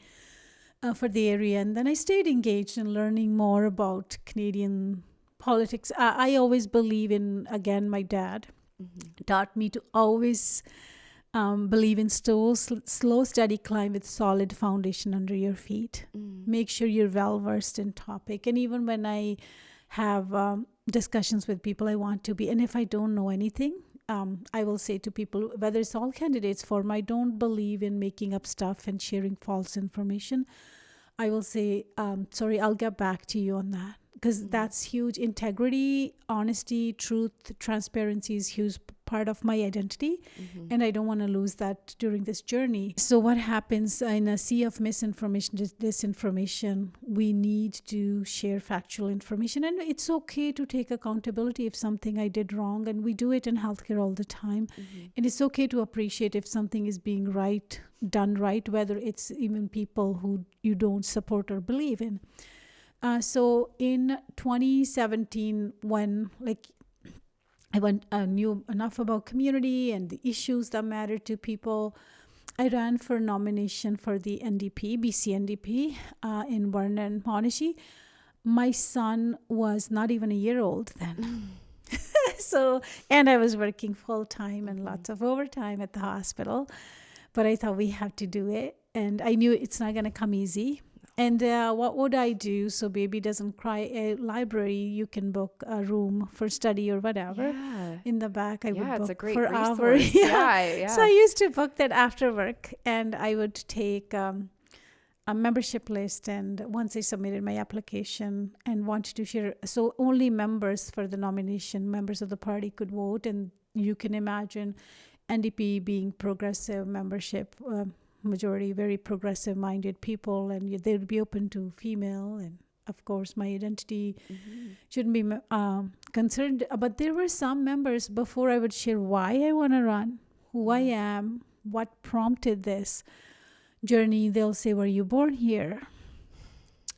for the area. And then I stayed engaged in learning more about Canadian politics. I always believe in, again, my dad taught me to always believe in slow, steady climb with solid foundation under your feet. Make sure you're well versed in topic. And even when I have discussions with people, I want to be. And if I don't know anything, I will say to people, whether it's all candidates forum, I don't believe in making up stuff and sharing false information. I will say, sorry, I'll get back to you on that. Because that's huge. Integrity, honesty, truth, transparency is huge part of my identity. And I don't want to lose that during this journey. So what happens in a sea of misinformation, disinformation, we need to share factual information. And it's okay to take accountability if something I did wrong. And we do it in healthcare all the time. And it's okay to appreciate if something is being done right, whether it's even people who you don't support or believe in. So in 2017, when I knew enough about community and the issues that matter to people, I ran for nomination for the NDP, BC NDP, in Vernon, Monashi. My son was not even a year old then. And I was working full time and lots of overtime at the hospital. But I thought we have to do it. And I knew it's not going to come easy. And what would I do so baby doesn't cry? A library, you can book a room for study or whatever. In the back, I would book it's a great for resource. hours. Yeah. So I used to book that after work, and I would take a membership list. And once I submitted my application and wanted to share, so only members for the nomination, members of the party could vote. And you can imagine NDP being progressive membership, majority very progressive minded people, and they would be open to female, and of course my identity shouldn't be concerned. But there were some members, before I would share why I want to run, who I am, what prompted this journey, they'll say, "Were you born here?"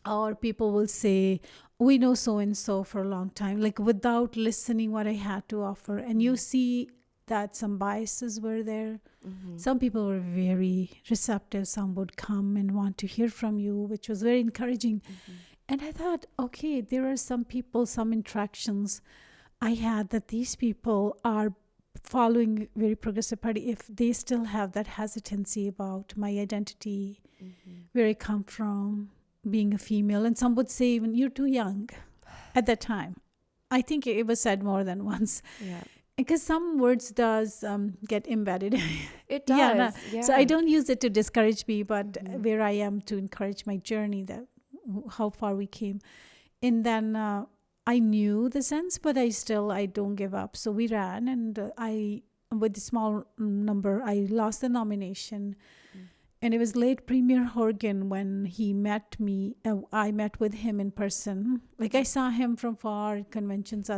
Or people will say, "We know so and so for a long time," like without listening what I had to offer. And you see that some biases were there. Some people were very receptive. Some would come and want to hear from you, which was very encouraging. And I thought, okay, there are some people, some interactions I had that these people are following very progressive party. If they still have that hesitancy about my identity, where I come from, being a female, and some would say even, "You're too young," at that time. I think it was said more than once. Because some words does get embedded. It does. So I don't use it to discourage me, but where I am to encourage my journey, that how far we came. And then I knew the sense, but I don't give up. So we ran, and I with a small number, I lost the nomination. And it was late Premier Horgan when he met me. I met with him in person. Like I saw him from far, conventions,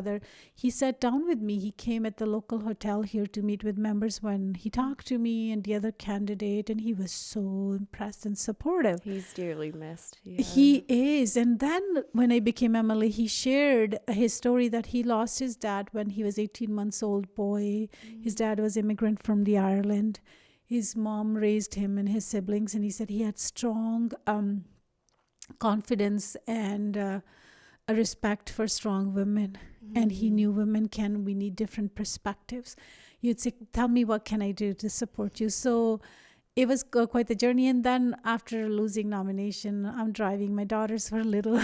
he sat down with me. He came at the local hotel here to meet with members when he talked to me and the other candidate. And he was so impressed and supportive. He's dearly missed. Yeah. He is. And then when I became MLA, he shared his story that he lost his dad when he was 18 months old boy. His dad was immigrant from the Ireland. His mom raised him and his siblings, and he said he had strong confidence and a respect for strong women. And he knew we need different perspectives. You'd say, tell me, what can I do to support you? So it was quite the journey. And then after losing nomination, I'm driving. My daughters were little,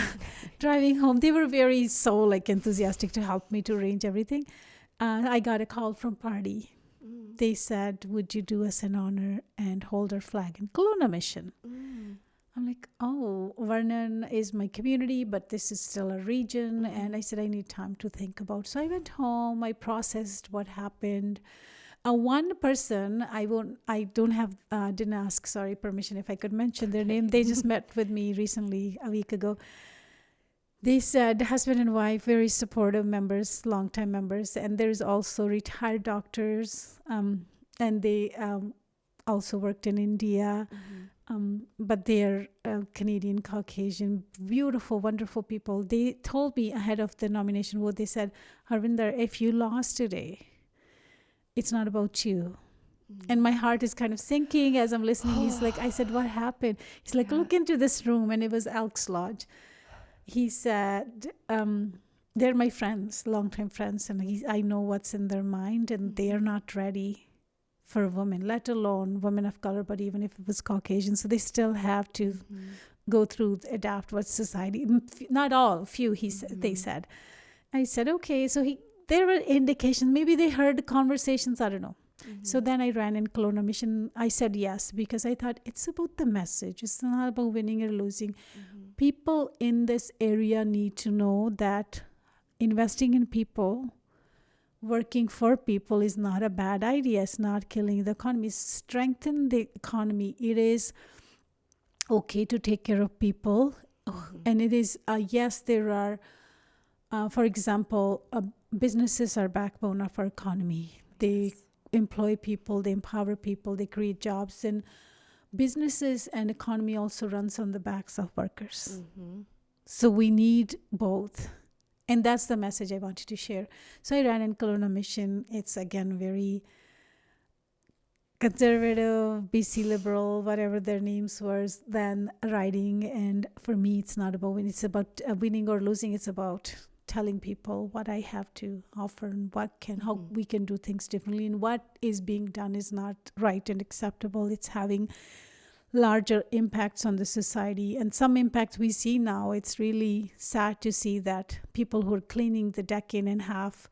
driving home. They were very enthusiastic to help me to arrange everything. I got a call from party. They said, would you do us an honor and hold our flag in Kelowna Mission? I'm like, oh, Vernon is my community, but this is still a region. And I said, I need time to think about. So I went home. I processed what happened. One person, didn't ask, permission if I could mention their name. They just met with me recently, a week ago. They said husband and wife, very supportive members, longtime members. And there's also retired doctors. And they also worked in India. But they're Canadian, Caucasian, beautiful, wonderful people. They told me ahead of the nomination vote, they said, Harwinder, if you lost today, it's not about you. And my heart is kind of sinking as I'm listening. He's like, I said, what happened? He's like, look into this room. And it was Elks Lodge. He said, they're my friends, longtime friends. And I know what's in their mind. And they are not ready for women, let alone women of color, but even if it was Caucasian. So they still have to go through, adapt what society, not all, few, they said. I said, okay. So there were indications, maybe they heard conversations, I don't know. So then I ran in Kelowna Mission. I said yes, because I thought it's about the message. It's not about winning or losing. People in this area need to know that investing in people, working for people is not a bad idea. It's not killing the economy. Strengthen the economy. It is okay to take care of people. And it is, yes, there are, for example, businesses are backbone of our economy. They employ people, they empower people, they create jobs. And businesses and economy also runs on the backs of workers. So we need both. And that's the message I wanted to share. So I ran in Kelowna Mission. It's, again, very conservative, BC liberal, whatever their names were, than riding. And for me, it's not about winning. It's about winning or losing. It's about telling people what I have to offer and how we can do things differently. And what is being done is not right and acceptable. It's having larger impacts on the society. And some impacts we see now, it's really sad to see that people who are cleaning the decade and a half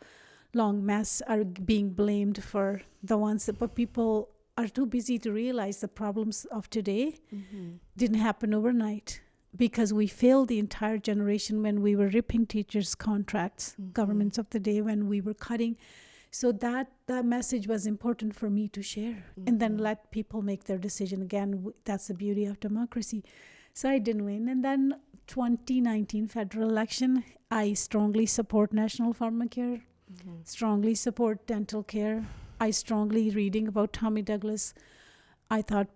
long mess are being blamed for the ones but people are too busy to realize the problems of today didn't happen overnight, because we failed the entire generation when we were ripping teachers' contracts, governments of the day, when we were cutting. So that message was important for me to share, and then let people make their decision. Again, that's the beauty of democracy. So I didn't win. And then 2019 federal election, I strongly support national pharmacare, strongly support dental care. I strongly reading about Tommy Douglas. I thought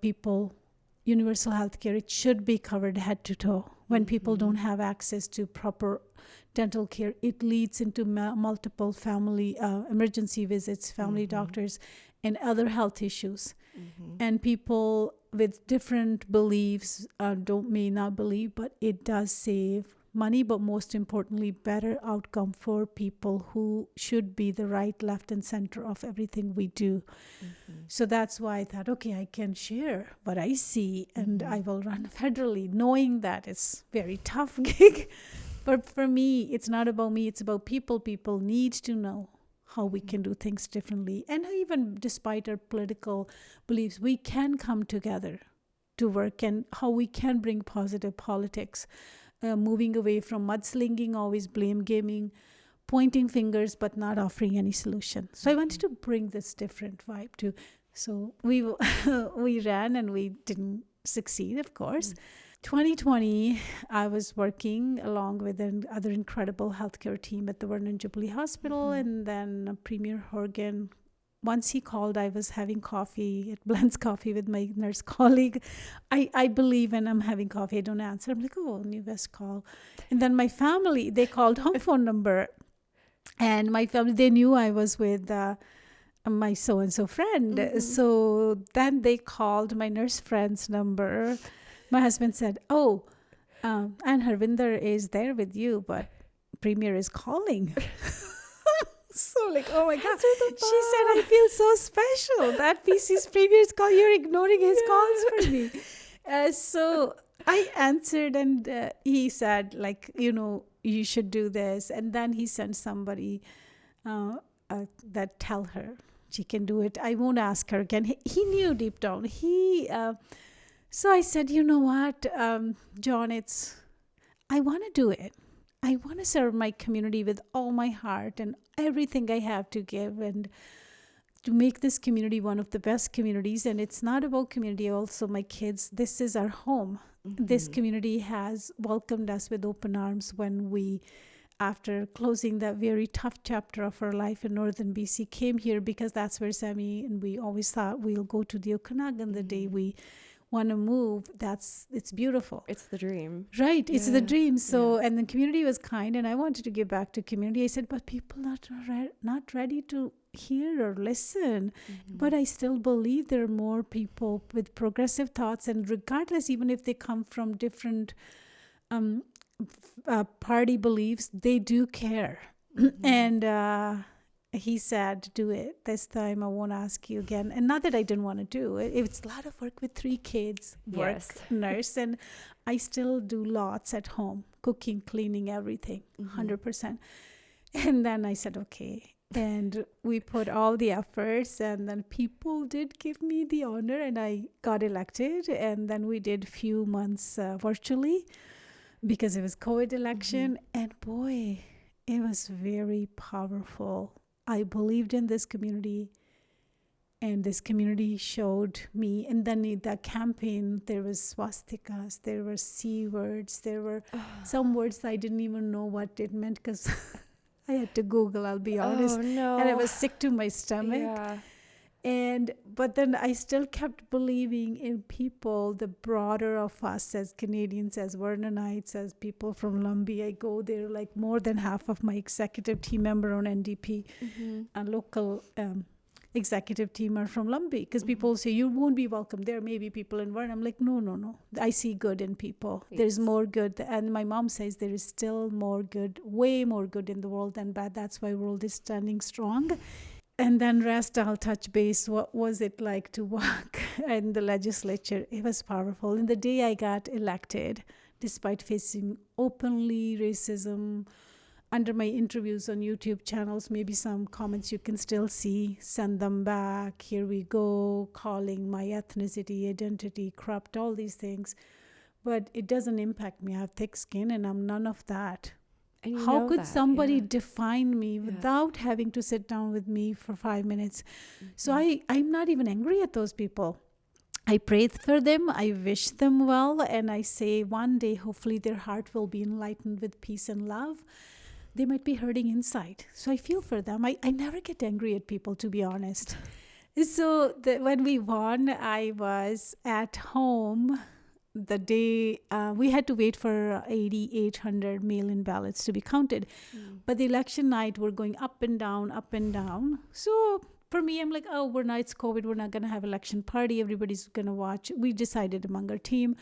universal health care, it should be covered head to toe. When people don't have access to proper dental care, it leads into multiple family emergency visits, family doctors, and other health issues. And people with different beliefs may not believe, but it does save money, but most importantly, better outcome for people who should be the right, left, and center of everything we do. So that's why I thought, okay, I can share what I see, and I will run federally, knowing that it's very tough gig. But for me, it's not about me, it's about people. People need to know how we can do things differently. And even despite our political beliefs, we can come together to work, and how we can bring positive politics. Moving away from mudslinging, always blame gaming, pointing fingers but not offering any solution. So I wanted to bring this different vibe to. So we we ran and we didn't succeed, of course. 2020, I was working along with another incredible healthcare team at the Vernon Hospital, and then Premier Horgan. Once he called, I was having coffee at Blend's Coffee with my nurse colleague. I believe when I'm having coffee, I don't answer. I'm like, oh, new West call. And then my family, they called home phone number. And my family, they knew I was with my so-and-so friend. So then they called my nurse friend's number. My husband said, oh, and Harwinder is there with you, but Premier is calling. So like, oh my God. She said, I feel so special. That PC's Premier's call, you're ignoring his calls for me. So I answered and he said, like, you should do this. And then he sent somebody that tell her she can do it. I won't ask her again. He knew deep down. So I said, you know what, John, I want to do it. I want to serve my community with all my heart and everything I have to give, and to make this community one of the best communities. And it's not about community, also my kids. This is our home. This community has welcomed us with open arms when we, after closing that very tough chapter of our life in northern BC, came here, because that's where Sammy and we always thought we'll go to the Okanagan the day we want to move. It's beautiful. It's the dream. Right. Yeah. It's the dream. So, and the community was kind, and I wanted to give back to community. I said, but people are not ready to hear or listen. But I still believe there are more people with progressive thoughts, and regardless, even if they come from different party beliefs, they do care. And he said, do it. This time I won't ask you again. And not that I didn't want to do it. It's a lot of work with 3 kids, nurse. And I still do lots at home, cooking, cleaning, everything, 100%. And then I said, okay. And we put all the efforts, and then people did give me the honor, and I got elected. And then we did few months virtually because it was COVID election. And boy, it was very powerful. I believed in this community, and this community showed me. And then in that campaign, there was swastikas, there were C words, there were some words I didn't even know what it meant, because I had to Google, I'll be honest. Oh, no. And I was sick to my stomach. Yeah. But then I still kept believing in people, the broader of us as Canadians, as Vernonites, as people from Lumby. I go there, like more than half of my executive team member on NDP and local executive team are from Lumby, because people say you won't be welcome there. Maybe people in Vernon. I'm like, no. I see good in people. Yes. There's more good. And my mom says there is still more good, way more good in the world than bad. That's why world is standing strong. And then rest, I'll touch base. What was it like to walk in the legislature? It was powerful. And the day I got elected, despite facing openly racism, under my interviews on YouTube channels, maybe some comments you can still see, send them back, here we go, calling my ethnicity, identity, corrupt, all these things. But it doesn't impact me. I have thick skin and I'm none of that. How could somebody define me without having to sit down with me for 5 minutes? So I'm not even angry at those people. I pray for them. I wish them well. And I say one day, hopefully their heart will be enlightened with peace and love. They might be hurting inside. So I feel for them. I never get angry at people, to be honest. So when we won, I was at home. The day we had to wait for 8,800 mail-in ballots to be counted. But the election night, we're going up and down, up and down. So for me, I'm like, it's COVID. We're not going to have election party. Everybody's going to watch. We decided among our team.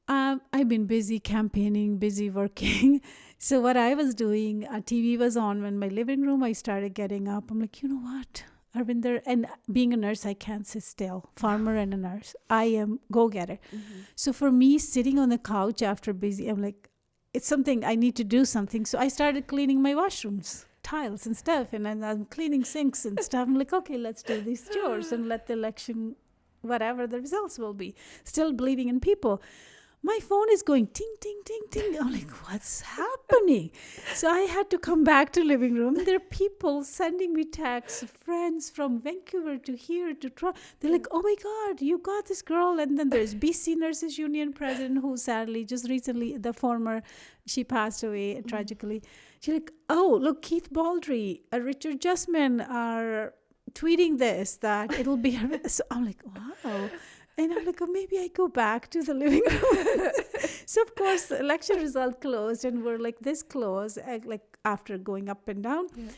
I've been busy campaigning, busy working. So what I was doing, TV was on in my living room. I started getting up. I'm like, you know what? Harwinder, and being a nurse, I can't sit still. Farmer and a nurse. I am go-getter. So for me, sitting on the couch after busy, I'm like, it's something, I need to do something. So I started cleaning my washrooms, tiles and stuff, and I'm cleaning sinks and stuff. I'm like, okay, let's do these chores and let the election, whatever the results will be. Still believing in people. my phone is going ting, ting, ting, ting. I'm like, what's happening? So I had to come back to living room. There are people sending me texts, friends from Vancouver to here to try. They're like, oh my God, you got this girl. And then there's BC Nurses Union president who sadly, just recently, she passed away tragically. She's like, oh, look, Keith Baldry, Richard Justman are tweeting this, that it'll be. So I'm like, wow. And I'm like, oh, maybe I go back to the living room. So, of course, the election result closed and we're like this close, like after going up and down. Yeah.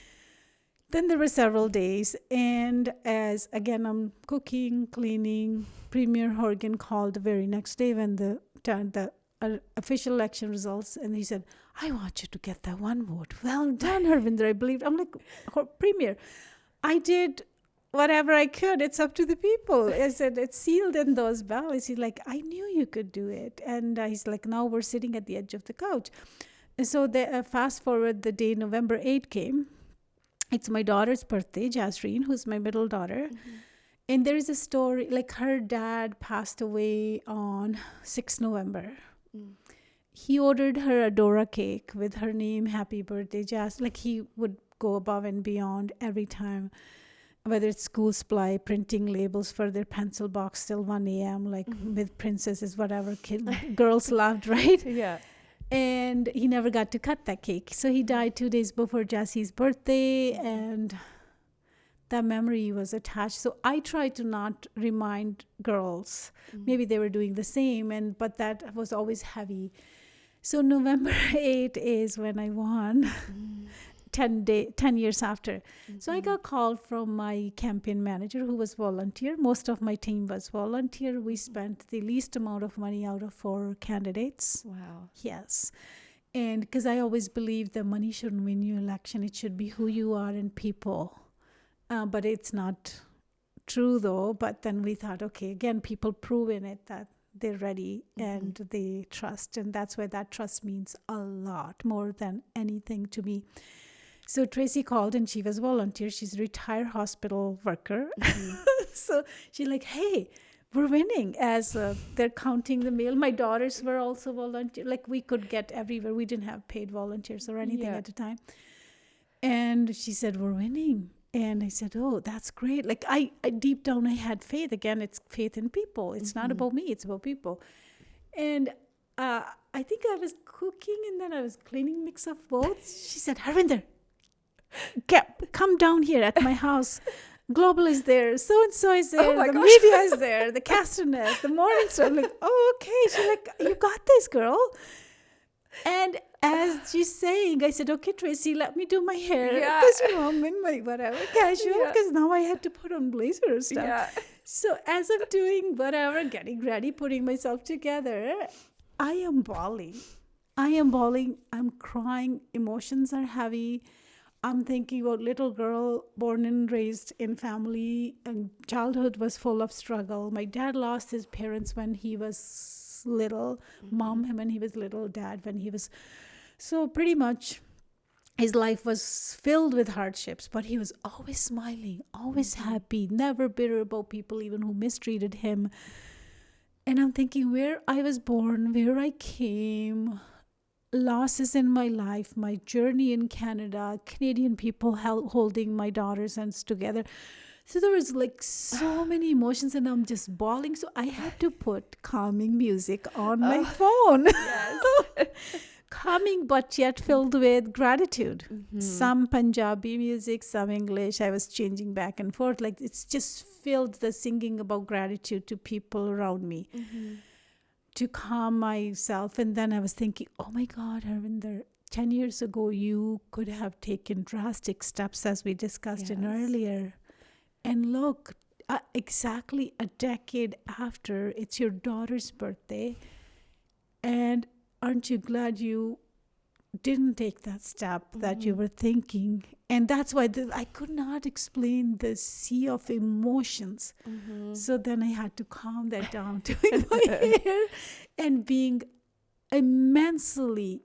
Then there were several days. And as, again, I'm cooking, cleaning, Premier Horgan called the very next day when the official election results. And he said, I want you to get that one vote. Well done, Harwinder, I believed. I'm like, Premier, I did whatever I could. It's up to the people. I said, it's sealed in those ballots. He's like, I knew you could do it. And he's like, now we're sitting at the edge of the couch. And so fast forward, the day November 8 came. It's my daughter's birthday, Jasreen, who's my middle daughter. Mm-hmm. And there is a story, like her dad passed away on 6 November. Mm. He ordered her a Dora cake with her name, happy birthday, Jas. Like he would go above and beyond every time. Whether it's school supply, printing labels for their pencil box till 1 a.m., like with princesses, whatever girls loved, right? Yeah. And he never got to cut that cake. So he died 2 days before Jassie's birthday, and that memory was attached. So I tried to not remind girls. Maybe they were doing the same, but that was always heavy. So November 8 is when I won. 10 years after. Mm-hmm. So I got called from my campaign manager who was volunteer. Most of my team was volunteer. We spent the least amount of money out of 4 candidates. Wow. Yes. And because I always believe that money shouldn't win you election. It should be who you are and people. But it's not true though. But then we thought, okay, again, people prove in it that they're ready and they trust. And that's why that trust means a lot more than anything to me. So Tracy called and she was volunteer. She's a retired hospital worker. So she's like, hey, we're winning as they're counting the mail. My daughters were also volunteer. Like we could get everywhere. We didn't have paid volunteers or anything at the time. And she said, we're winning. And I said, oh, that's great. Like I deep down, I had faith. Again, it's faith in people. It's not about me. It's about people. And I think I was cooking and then I was cleaning, mix of both. She said, Harwinder, come down here at my house. Global is there, so-and-so is there, media is there, the Castanet, the Morning Star. I'm like, oh, okay. She's like, you got this, girl. And as she's saying, I said, okay, Tracy, let me do my hair at this moment, my whatever, casual, because now I had to put on blazer and stuff. Yeah. So as I'm doing whatever, getting ready, putting myself together, I am bawling. I'm crying. Emotions are heavy. I'm thinking about little girl born and raised in family, and childhood was full of struggle. My dad lost his parents when he was little, mom when he was little, dad when he was. So pretty much his life was filled with hardships, but he was always smiling, always happy, never bitter about people even who mistreated him. And I'm thinking where I was born, where I came, losses in my life, my journey in Canada, Canadian people holding my daughter's hands together. So there was like so many emotions and I'm just bawling. So I had to put calming music on my phone. Yes. Calming, but yet filled with gratitude. Some Punjabi music, some English. I was changing back and forth. Like it's just filled the singing about gratitude to people around me. To calm myself. And then I was thinking, oh my God, Harwinder, 10 years ago, you could have taken drastic steps as we discussed in earlier. And look, exactly a decade after, it's your daughter's birthday. And aren't you glad you didn't take that step that you were thinking? And that's why I could not explain the sea of emotions. So then I had to calm that down, doing my hair and being immensely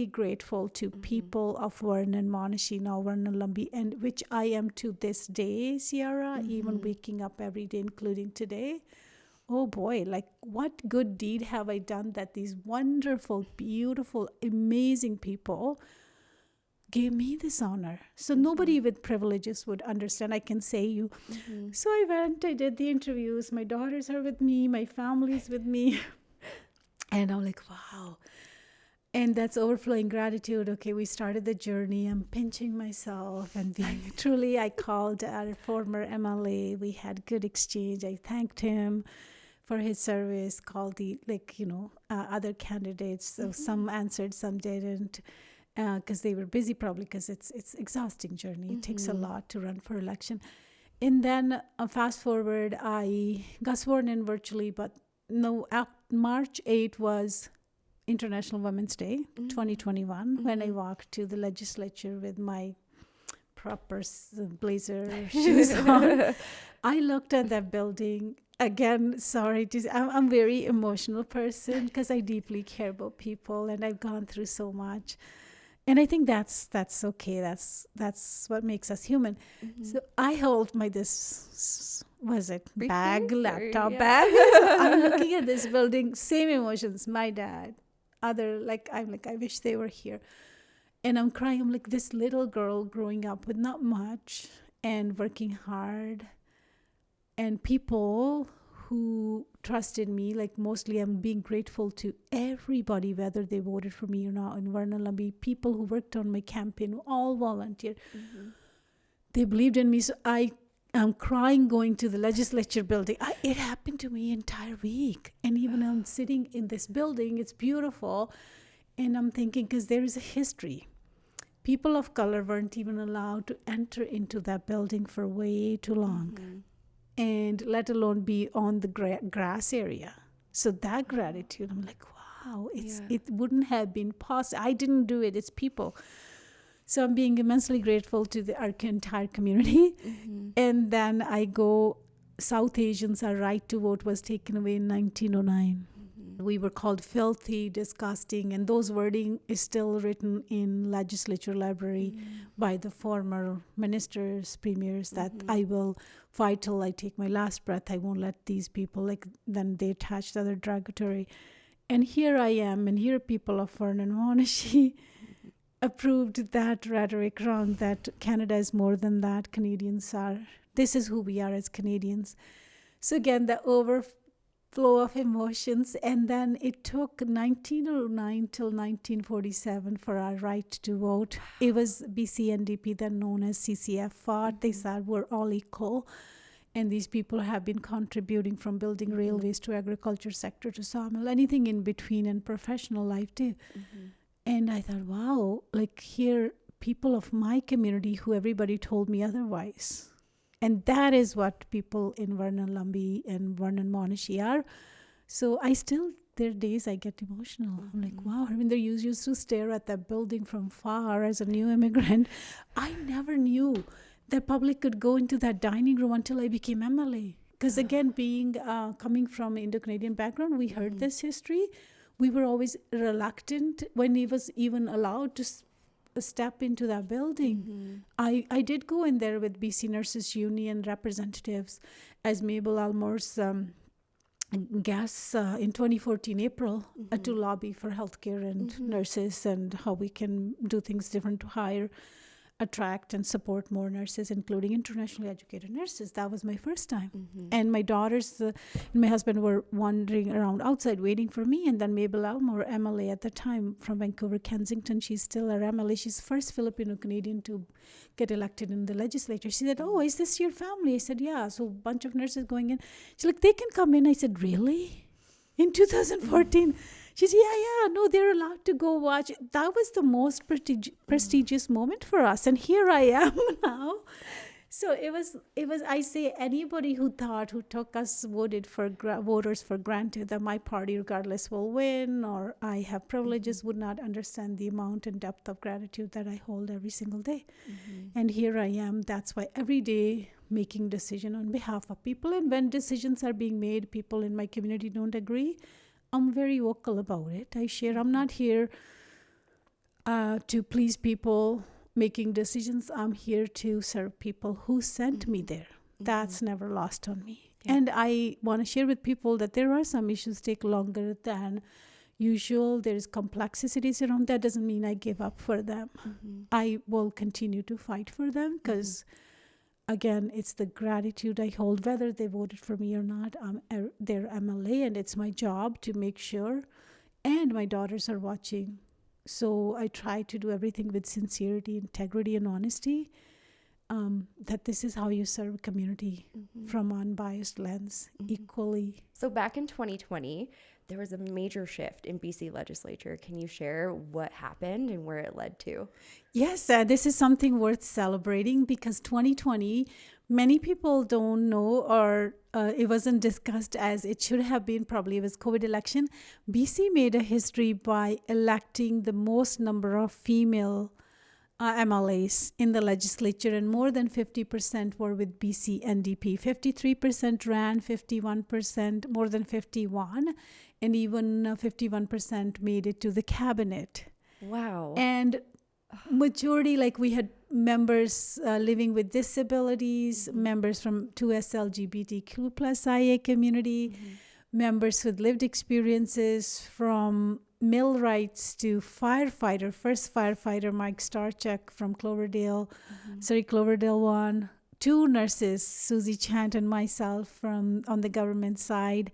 grateful to people of Vernon, Monashi, now Vernon, Lumby, and which I am to this day, Sierra, even waking up every day, including today. oh boy, like what good deed have I done that these wonderful, beautiful, amazing people gave me this honor? So nobody with privileges would understand. I can say you. So I went, I did the interviews. My daughters are with me, my family's with me. And I'm like, wow. And that's overflowing gratitude. Okay, we started the journey. I'm pinching myself. And truly, I called our former MLA. We had good exchange. I thanked him for his service, called the, other candidates. So some answered, some didn't, because they were busy probably, because it's exhausting journey. It takes a lot to run for election. And then fast forward, I got sworn in virtually, but no, March 8 was International Women's Day, 2021, when I walked to the legislature with my proper blazer shoes on. I looked at that building. Again, sorry, I'm a very emotional person because I deeply care about people, and I've gone through so much. And I think that's okay. That's what makes us human. So I hold my bag, laptop bag. I'm looking at this building, same emotions. My dad, I'm like, I wish they were here. And I'm crying. I'm like this little girl growing up with not much and working hard, and people who trusted me. Like mostly I'm being grateful to everybody, whether they voted for me or not. In Vernon, Lumby, people who worked on my campaign, all volunteered. They believed in me. So I'm crying going to the legislature building. It happened to me entire week. And even I'm sitting in this building, it's beautiful. And I'm thinking, because there is a history. People of color weren't even allowed to enter into that building for way too long. And let alone be on the grass area. So that gratitude, I'm like, wow, it wouldn't have been possible. I didn't do it, it's people. So I'm being immensely grateful to our entire community. And then I go, South Asians, our right to vote was taken away in 1909. We were called filthy, disgusting, and those wording is still written in legislature library by the former ministers, premiers, that I will fight till I take my last breath. I won't let these people, then they attached other derogatory. And here I am, and here people of Vernon Monashi approved that rhetoric wrong, that Canada is more than that, Canadians are, this is who we are as Canadians. So again, the overflow of emotions. And then it took 1909 till 1947 for our right to vote. It was BC NDP, then known as CCF, fought. They said we're all equal. And these people have been contributing from building railways to agriculture sector to sawmill, anything in between, and professional life too. And I thought, wow, like here, people of my community who everybody told me otherwise. And that is what people in Vernon, Lumby and Vernon, Monashi are. So there are days I get emotional. I'm like, wow, Harwinder, you used to stare at that building from far as a new immigrant. I never knew that public could go into that dining room until I became MLA. Because again, coming from Indo-Canadian background, we heard this history. We were always reluctant when he was even allowed to step into that building. I did go in there with BC Nurses Union representatives as Mabel Almore's guests in 2014 April to lobby for healthcare and nurses and how we can do things different to attract and support more nurses, including internationally educated nurses. That was my first time. And my daughters and my husband were wandering around outside waiting for me. And then Mabel Almore, MLA at the time from Vancouver, Kensington, she's still our MLA. She's first Filipino-Canadian to get elected in the legislature. She said, oh, is this your family? I said, yeah. So a bunch of nurses going in. She's like, they can come in. I said, really? In 2014? She said, yeah, no, they're allowed to go watch. That was the most prestigious moment for us. And here I am now. So it was. I say anybody who took us, voted for voters for granted that my party regardless will win or I have privileges would not understand the amount and depth of gratitude that I hold every single day. And here I am. That's why every day making decision on behalf of people. And when decisions are being made, people in my community don't agree, I'm very vocal about it. I share. I'm not here to please people making decisions. I'm here to serve people who sent me there. That's never lost on me. And I want to share with people that there are some issues take longer than usual. There's complexities around that. Doesn't mean I give up for them. I will continue to fight for them because, again, it's the gratitude I hold, whether they voted for me or not. I'm their MLA, and it's my job to make sure. And my daughters are watching. So I try to do everything with sincerity, integrity, and honesty. That this is how you serve a community from unbiased lens, equally. So back in 2020, there was a major shift in BC legislature. Can you share what happened and where it led to? Yes, this is something worth celebrating because 2020, many people don't know, or it wasn't discussed as it should have been. Probably it was COVID election. BC made a history by electing the most number of female MLAs in the legislature, and more than 50% were with BC NDP. 53% ran, 51%, more than 51, and even 51% made it to the cabinet. Wow. And majority, like we had members living with disabilities, members from 2S LGBTQ plus IA community, members with lived experiences from millwrights to firefighter, first firefighter Mike Starchuk from Cloverdale 1, 2 nurses, Susie Chant and myself from on the government side.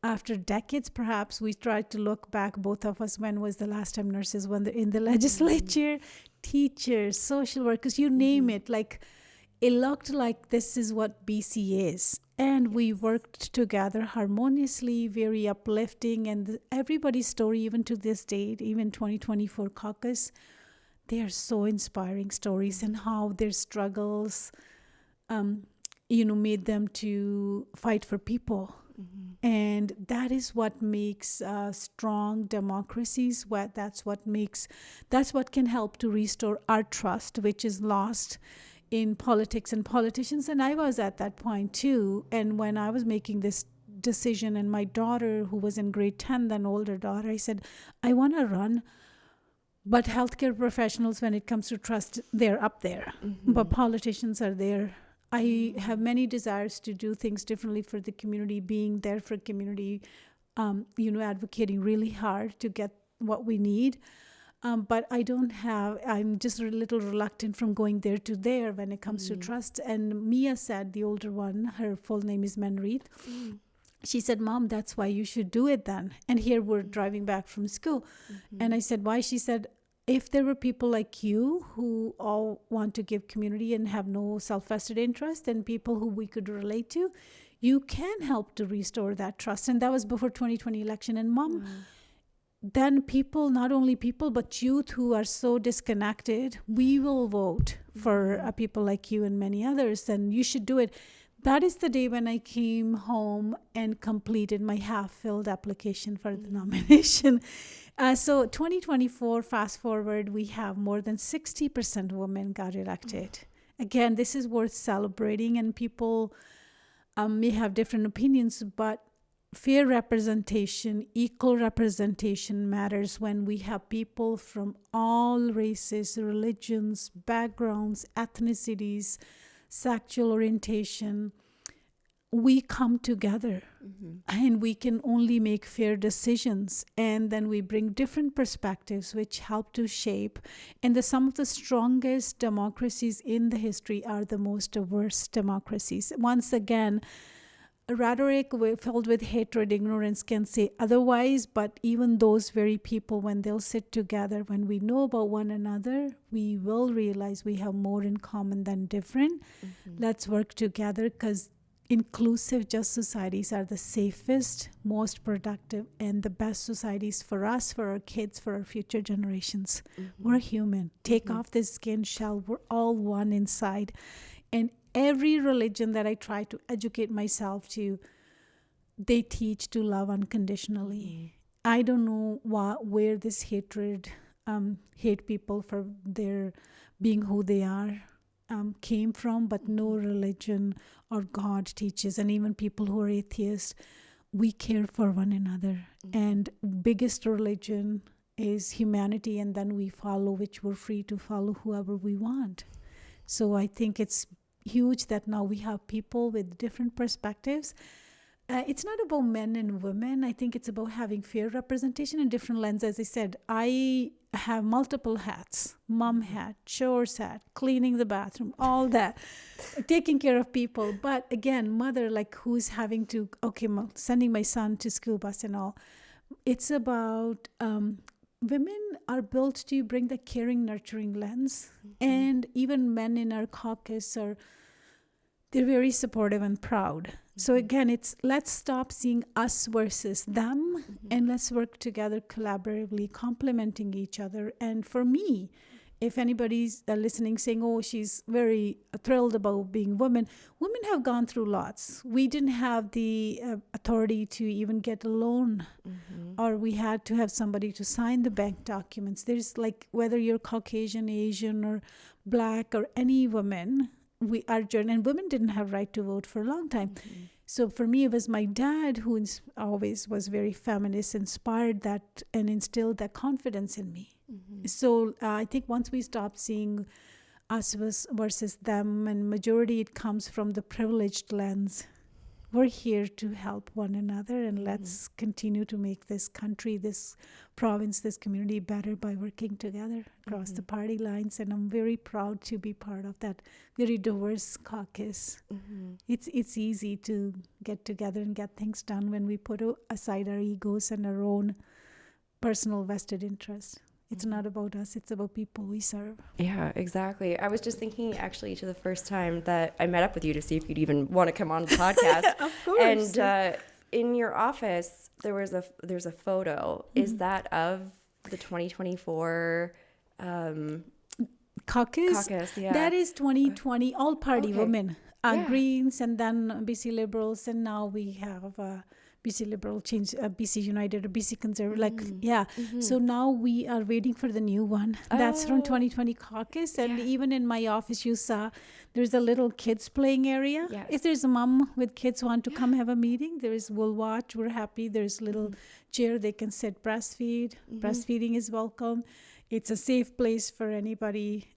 After decades, perhaps, we tried to look back, both of us, when was the last time nurses were in the legislature, teachers, social workers, you name it. Like, it looked like this is what BC is. And we worked together harmoniously, very uplifting. And everybody's story, even to this date, even 2024 caucus, they are so inspiring stories, and how their struggles, made them to fight for people. And that is what makes strong democracies. That's what can help to restore our trust, which is lost in politics and politicians. And I was at that point too. And when I was making this decision, and my daughter, who was in grade 10, then older daughter, I said, I want to run. But healthcare professionals, when it comes to trust, they're up there. But politicians are there. I have many desires to do things differently for the community, being there for community, advocating really hard to get what we need. But I'm just a little reluctant from going there to there when it comes to trust. And Mia said, the older one, her full name is Manreeth. She said, Mom, that's why you should do it then. And here we're driving back from school. And I said, why? She said, if there were people like you who all want to give community and have no self-vested interest, and people who we could relate to, you can help to restore that trust. And that was before 2020 election. And Mom, then people, not only people, but youth who are so disconnected, we will vote for people like you and many others, and you should do it. That is the day when I came home and completed my half-filled application for the nomination. So 2024, fast forward, we have more than 60% women got elected. Again, this is worth celebrating, and people may have different opinions, but fair representation, equal representation matters when we have people from all races, religions, backgrounds, ethnicities, sexual orientation. We come together and we can only make fair decisions, and then we bring different perspectives which help to shape. And some of the strongest democracies in the history are the most diverse democracies. Once again, rhetoric filled with hatred, ignorance can say otherwise, but even those very people, when they'll sit together, when we know about one another, we will realize we have more in common than different. Let's work together, because inclusive, just societies are the safest, most productive, and the best societies for us, for our kids, for our future generations. We're human. Take off this skin shell. We're all one inside. And every religion that I try to educate myself to, they teach to love unconditionally. I don't know where this hatred, hate people for their being who they are, came from, but no religion or God teaches. And even people who are atheists, we care for one another. And biggest religion is humanity, and then we follow, which we're free to follow whoever we want. So I think it's huge that now we have people with different perspectives. It's not about men and women. I think it's about having fair representation and different lenses. As I said, I have multiple hats: mom hat, chores hat, cleaning the bathroom, all that, taking care of people. But again, mother, like who's having to, sending my son to school bus and all. It's about women are built to bring the caring, nurturing lens. And even men in our caucus they're very supportive and proud. So again, it's let's stop seeing us versus them and let's work together collaboratively, complementing each other. And for me, if anybody's listening saying, oh, she's very thrilled about being women have gone through lots. We didn't have the authority to even get a loan, or we had to have somebody to sign the bank documents. There's like, whether you're Caucasian, Asian, or Black, or any woman, and women didn't have right to vote for a long time. So for me, it was my dad who always was very feminist, inspired that and instilled that confidence in me. So I think once we stop seeing us versus them, and majority it comes from the privileged lens. We're here to help one another, and let's continue to make this country, this province, this community better by working together across the party lines. And I'm very proud to be part of that very diverse caucus. It's easy to get together and get things done when we put aside our egos and our own personal vested interests. It's not about us, it's about people we serve. Yeah, exactly. I was just thinking actually to the first time that I met up with you to see if you'd even want to come on the podcast. Of course. And in your office, there's a photo. Is that of the 2024 caucus? Yeah. That is 2020, all party women. Yeah. Greens, and then BC Liberals, and now we have BC Liberal change, BC United, or BC Conservative, So now we are waiting for the new one. That's from 2020 caucus. And even in my office, you saw there's a little kids playing area. Yes. If there's a mom with kids want to come have a meeting, we'll watch, we're happy. There's little chair they can sit, breastfeed. Breastfeeding is welcome. It's a safe place for anybody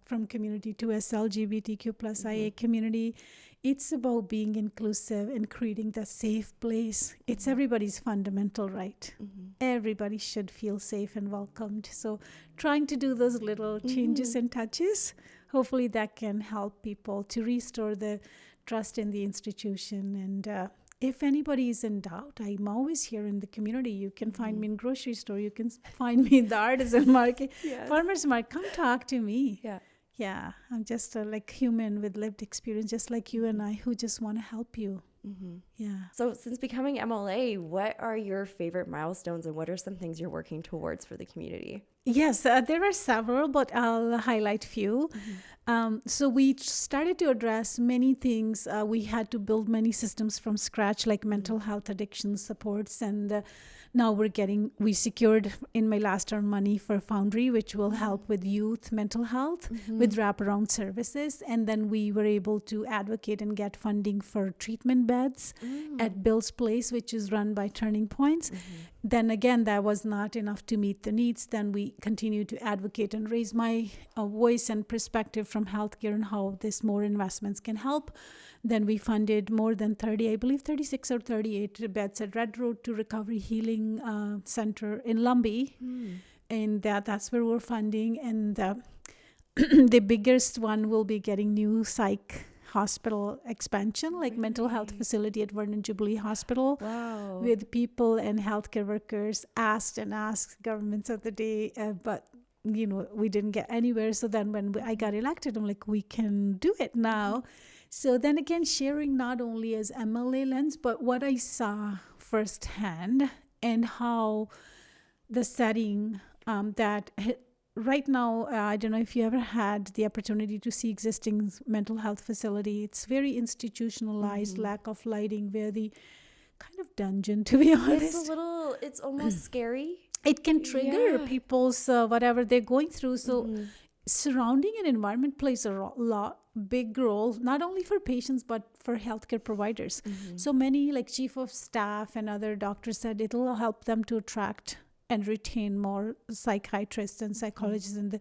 from community to LGBTQ plus IA community. It's about being inclusive and creating that safe place. It's everybody's fundamental right. Everybody should feel safe and welcomed. So trying to do those little changes and touches, hopefully that can help people to restore the trust in the institution. And if anybody is in doubt, I'm always here in the community. You can find me in grocery store. You can find me in the artisan market, farmers market. Come talk to me. Yeah, I'm just like human with lived experience, just like you and I, who just want to help you. Yeah. So since becoming MLA, what are your favorite milestones and what are some things you're working towards for the community? Yes, there are several, but I'll highlight few. So we started to address many things. We had to build many systems from scratch, like mental health addiction supports. And now we secured in my last term money for Foundry, which will help with youth mental health with wraparound services. And then we were able to advocate and get funding for treatment beds at Bill's Place, which is run by Turning Points. Then again, that was not enough to meet the needs. Then we continued to advocate and raise my voice and perspective from healthcare and how this more investments can help. Then we funded more than 30, I believe 36 or 38 beds at Red Road to Recovery Healing Center in Lumby. And that's where we're funding. And the biggest one will be getting new psych hospital expansion, like mental health facility at Vernon Jubilee Hospital. Wow. With people and healthcare workers asked governments of the day, but we didn't get anywhere. So then when I got elected, I'm like, we can do it now. So then again, sharing not only as MLA lens, but what I saw firsthand and how the setting that right now, I don't know if you ever had the opportunity to see existing mental health facility. It's very institutionalized, lack of lighting, very kind of dungeon, to be honest. It's almost scary. It can trigger people's whatever they're going through. So surrounding an environment plays a big role, not only for patients, but for healthcare providers. So many like chief of staff and other doctors said it'll help them to attract and retain more psychiatrists and psychologists and the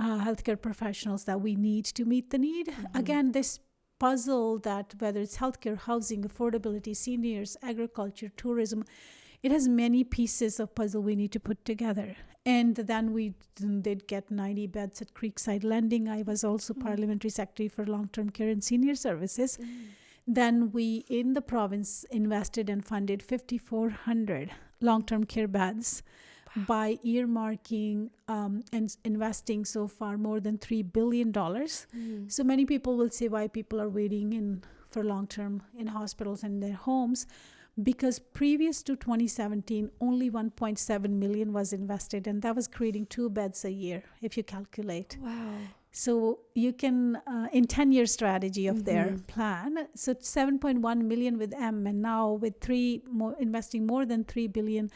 healthcare professionals that we need to meet the need. Again, this puzzle that whether it's healthcare, housing, affordability, seniors, agriculture, tourism, it has many pieces of puzzle we need to put together. And then we did get 90 beds at Creekside Landing. I was also parliamentary secretary for long-term care and senior services. Then we, in the province, invested and funded 5,400 long-term care beds by earmarking and investing so far more than $3 billion. So many people will say why people are waiting for long-term in hospitals and their homes. Because previous to 2017, only 1.7 million was invested, and that was creating 2 beds a year, if you calculate. Wow. So you can, in 10-year strategy of their plan, so 7.1 million with M, and now with investing more than 3 billion,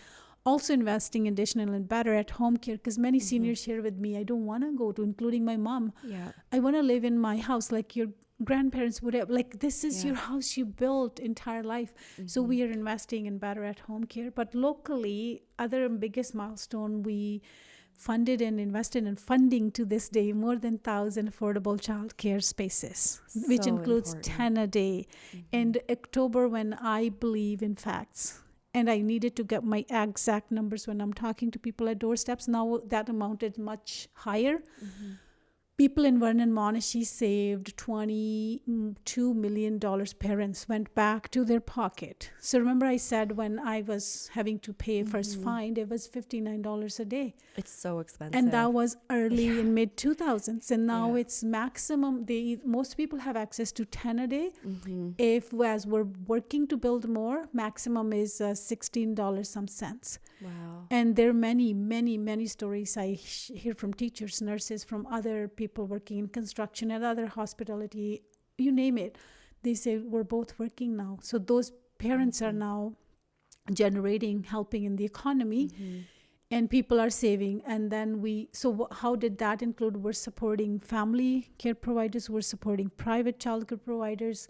also investing additional and better at home care, because many seniors share with me, I don't want to go to, including my mom. Yeah. I want to live in my house like your grandparents would have, like this is your house you built entire life. So we are investing in better at home care. But locally, other biggest milestone, we funded and invested in funding to this day more than 1,000 affordable childcare spaces, which includes important. 10 a day. And October, when I believe in facts, and I needed to get my exact numbers when I'm talking to people at doorsteps, now that amount is much higher. People in Vernon, Monashi saved $22 million. Parents went back to their pocket. So remember I said when I was having to pay first fine, it was $59 a day. It's so expensive. And that was early in mid 2000s. And now it's maximum. Most people have access to 10 a day. If as we're working to build more, maximum is $16 some cents. Wow. And there are many, many, many stories I hear from teachers, nurses, from other people working in construction and other hospitality, you name it. They say, we're both working now. So those parents are now generating, helping in the economy, and people are saving. And then how did that include? We're supporting family care providers, we're supporting private childcare providers.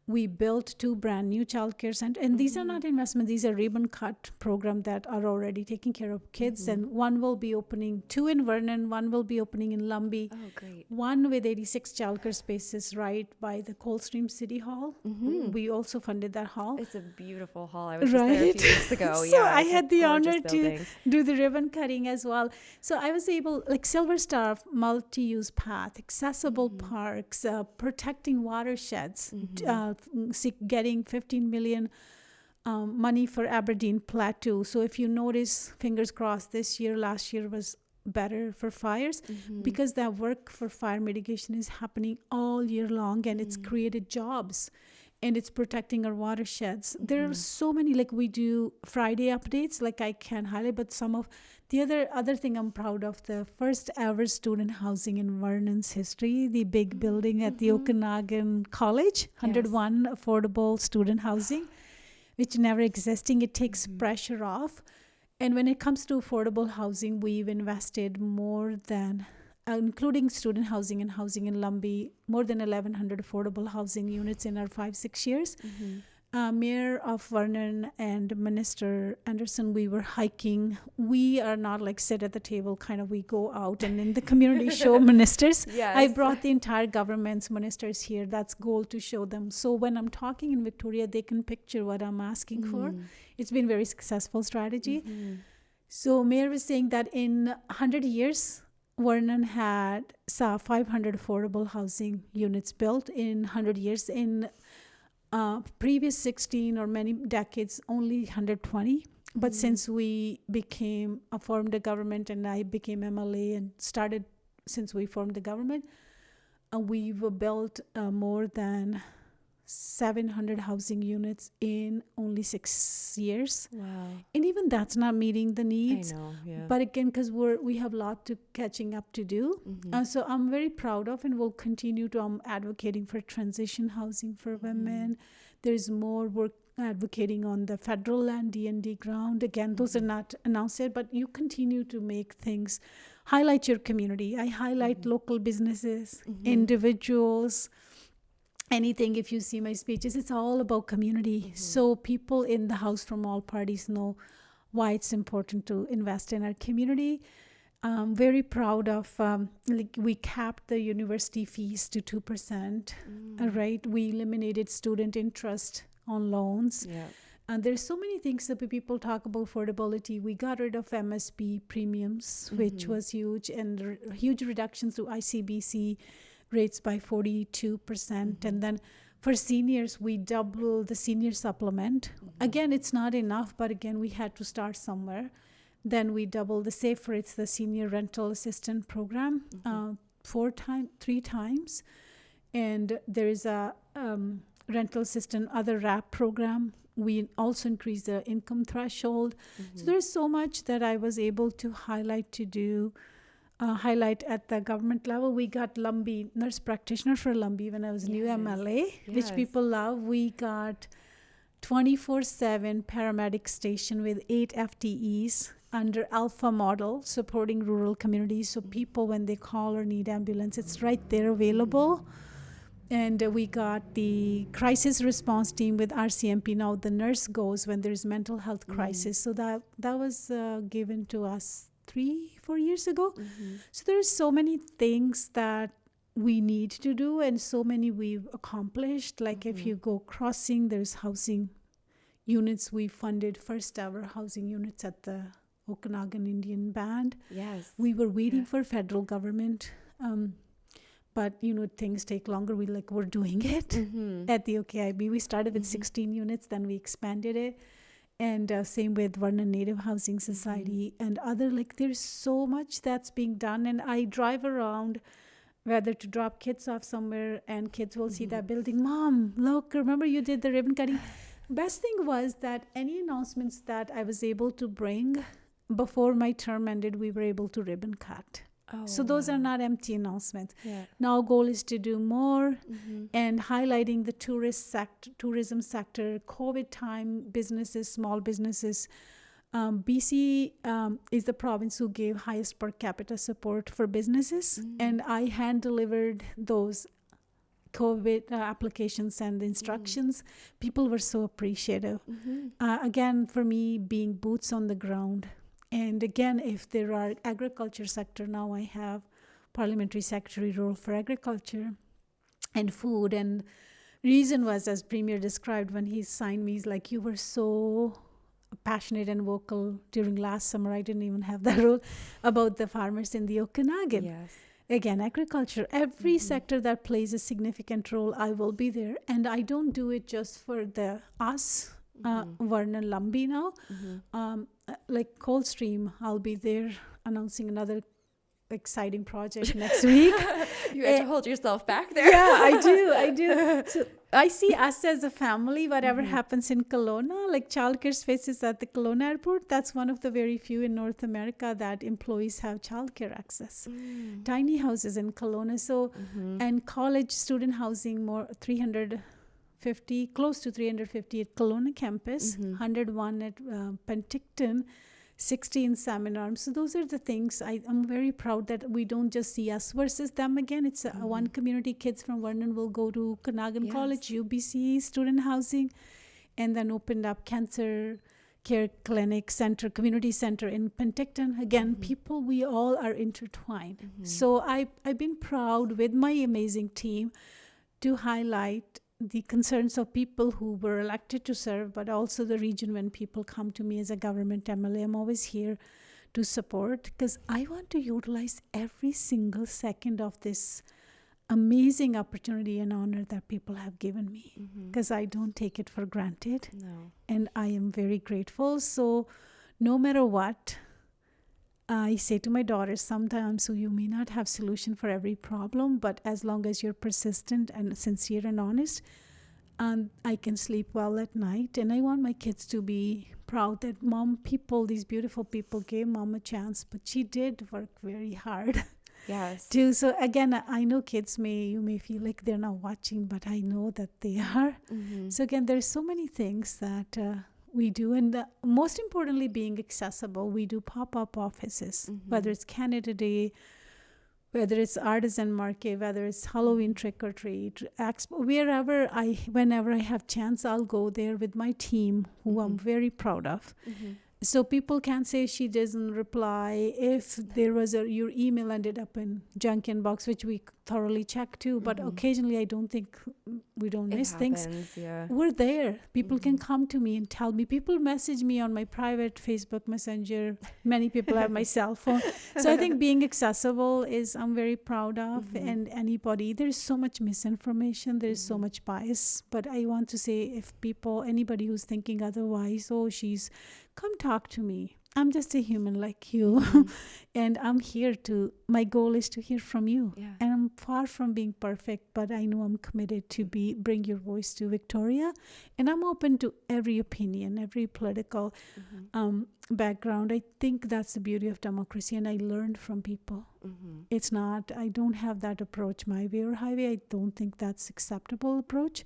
We built 2 brand new childcare centers, and these are not investments. These are ribbon cut programs that are already taking care of kids. And one will be opening, 2 in Vernon, one will be opening in Lumby. Oh, great. One with 86 childcare spaces right by the Coldstream City Hall. We also funded that hall. It's a beautiful hall. I was just there a few weeks ago. So I had the honor to do the ribbon cutting as well. So I was able, like Silver Star, multi-use path, accessible parks, protecting watersheds, getting 15 million money for Aberdeen Plateau. So if you notice, fingers crossed, last year was better for fires because that work for fire mitigation is happening all year long, and it's created jobs. And it's protecting our watersheds. There are so many, like we do Friday updates, like I can highlight, but some of the other thing I'm proud of, the first ever student housing in Vernon's history, the big building at the Okanagan College, 101 affordable student housing, which never existing. It takes pressure off. And when it comes to affordable housing, we've invested more than including student housing and housing in Lumby, more than 1,100 affordable housing units in our 5-6 years. Mayor of Vernon and Minister Anderson, we were hiking. We are not like sit at the table, kind of we go out and in the community show ministers. I brought the entire government's ministers here. That's goal to show them. So when I'm talking in Victoria, they can picture what I'm asking for. It's been very successful strategy. So Mayor was saying that in 100 years, Vernon saw 500 affordable housing units built in 100 years. In previous 16 or many decades, only 120. But since we formed a government and I became MLA and since we formed the government, we've built more than 700 housing units in only 6 years. Wow. And even that's not meeting the needs. I know, yeah. But again, because we have a lot to catching up to do. So I'm very proud of and will continue to advocating for transition housing for women. There's more work advocating on the federal land, D&D ground. Again, those are not announced yet, but you continue to make things, highlight your community. I highlight local businesses, individuals, anything. If you see my speeches, it's all about community. So people in the house from all parties know why it's important to invest in our community. I'm very proud of, like we capped the university fees to 2%, right? We eliminated student interest on loans. Yeah. And there's so many things that people talk about affordability. We got rid of MSP premiums, which was huge, and huge reductions to ICBC rates by 42%. And then for seniors, we doubled the senior supplement. Again, it's not enough, but again, we had to start somewhere. Then we doubled the SAFE rates, the senior rental assistance program, 3 times. And there is a rental assistance, other RAP program. We also increased the income threshold. So there's so much that I was able to highlight at the government level. We got Lumby, nurse practitioner for Lumby when I was new MLA, which people love. We got 24/7 paramedic station with 8 FTEs under Alpha model supporting rural communities. So people, when they call or need ambulance, it's right there available. And we got the crisis response team with RCMP. Now the nurse goes when there's mental health crisis. So that was given to us 3-4 years ago. So there's so many things that we need to do, and so many we've accomplished. Like if you go crossing, there's housing units. We funded first ever housing units at the Okanagan Indian Band. Yes. We were waiting for federal government. But, things take longer. We're doing it at the OKIB. We started with 16 units, then we expanded it. And same with Vernon Native Housing Society and other, there's so much that's being done. And I drive around, whether to drop kids off somewhere, and kids will see that building. Mom, look, remember you did the ribbon cutting? Best thing was that any announcements that I was able to bring before my term ended, we were able to ribbon cut. So those are not empty announcements. Yeah. Now goal is to do more and highlighting the tourism sector, COVID time businesses, small businesses. BC is the province who gave highest per capita support for businesses. And I hand delivered those COVID applications and instructions. People were so appreciative. Again, for me, being boots on the ground. And again, if there are agriculture sector, now I have parliamentary secretary role for agriculture and food. And reason was, as Premier described when he signed me, he's like, you were so passionate and vocal during last summer. I didn't even have that role about the farmers in the Okanagan. Yes. Again, agriculture, every sector that plays a significant role, I will be there. And I don't do it just for us. Vernon Lumby now. Like Coldstream, I'll be there announcing another exciting project next week. You have to hold yourself back there. Yeah, I do. So I see us as a family. Whatever happens in Kelowna, like childcare spaces at the Kelowna airport, that's one of the very few in North America that employees have childcare access. Tiny houses in Kelowna. So, and college student housing, more 350, close to 350 at Kelowna campus, 101 at Penticton, 60 in Salmon Arms. So those are the things I'm very proud that we don't just see us versus them again. It's one community. Kids from Vernon will go to Okanagan College, UBC, student housing, and then opened up cancer care clinic center, community center in Penticton. Again, people, we all are intertwined. So I've been proud with my amazing team to highlight the concerns of people who were elected to serve, but also the region. When people come to me as a government MLA, I'm always here to support, because I want to utilize every single second of this amazing opportunity and honor that people have given me, because I don't take it for granted. No. And I am very grateful. So no matter what, I say to my daughters sometimes, so you may not have solution for every problem, but as long as you're persistent and sincere and honest, I can sleep well at night. And I want my kids to be proud that these beautiful people gave mom a chance, but she did work very hard. Yes. Too. So again, I know kids you may feel like they're not watching, but I know that they are. So again, there's so many things that we do, and most importantly, being accessible. We do pop-up offices, whether it's Canada Day, whether it's artisan market, whether it's Halloween trick or treat, expo, whenever I have chance, I'll go there with my team, who I'm very proud of. So people can say she doesn't reply if there was your email ended up in junk inbox, which we thoroughly check too. But occasionally, I don't think we don't It miss happens, things. yeah. We're there. People can come to me and tell me. People message me on my private Facebook Messenger. Many people have my cell phone. So I think being accessible is I'm very proud of. And there's so much misinformation. There's so much bias. But I want to say, if anybody who's thinking otherwise, come talk to me. I'm just a human like you. And my goal is to hear from you. Yeah. And I'm far from being perfect, but I know I'm committed to bring your voice to Victoria. And I'm open to every opinion, every political background. I think that's the beauty of democracy. And I learned from people. It's not, I don't have that approach my way or highway. I don't think that's acceptable approach.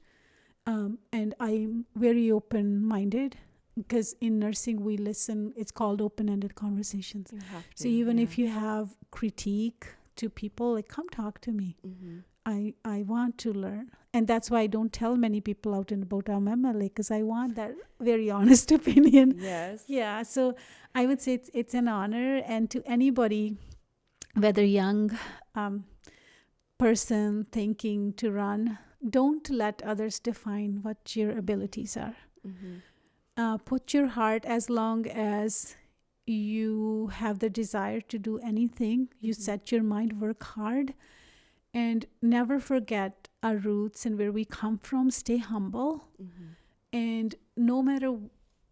And I'm very open-minded. Because in nursing, we listen, it's called open-ended conversations. So even if you have critique to people, like, come talk to me. I want to learn. And that's why I don't tell many people out and about I'm MLA, because I want that very honest opinion. Yes. Yeah, so I would say it's an honor. And to anybody, whether young person thinking to run, don't let others define what your abilities are. Put your heart, as long as you have the desire to do anything, you set your mind, work hard, and never forget our roots and where we come from. Stay humble. And no matter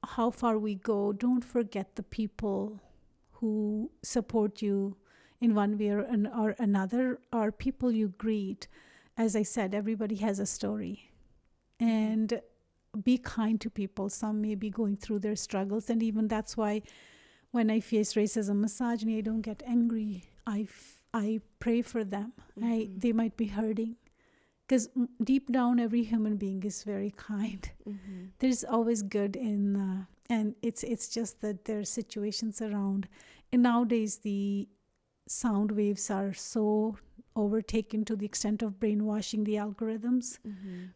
how far we go, don't forget the people who support you in one way or another, or people you greet. As I said, everybody has a story. And be kind to people. Some may be going through their struggles. And even that's why when I face racism, misogyny, I don't get angry. I pray for them. They might be hurting. Because deep down, every human being is very kind. There's always good in, and it's just that there are situations around. And nowadays, the sound waves are so overtaken to the extent of brainwashing the algorithms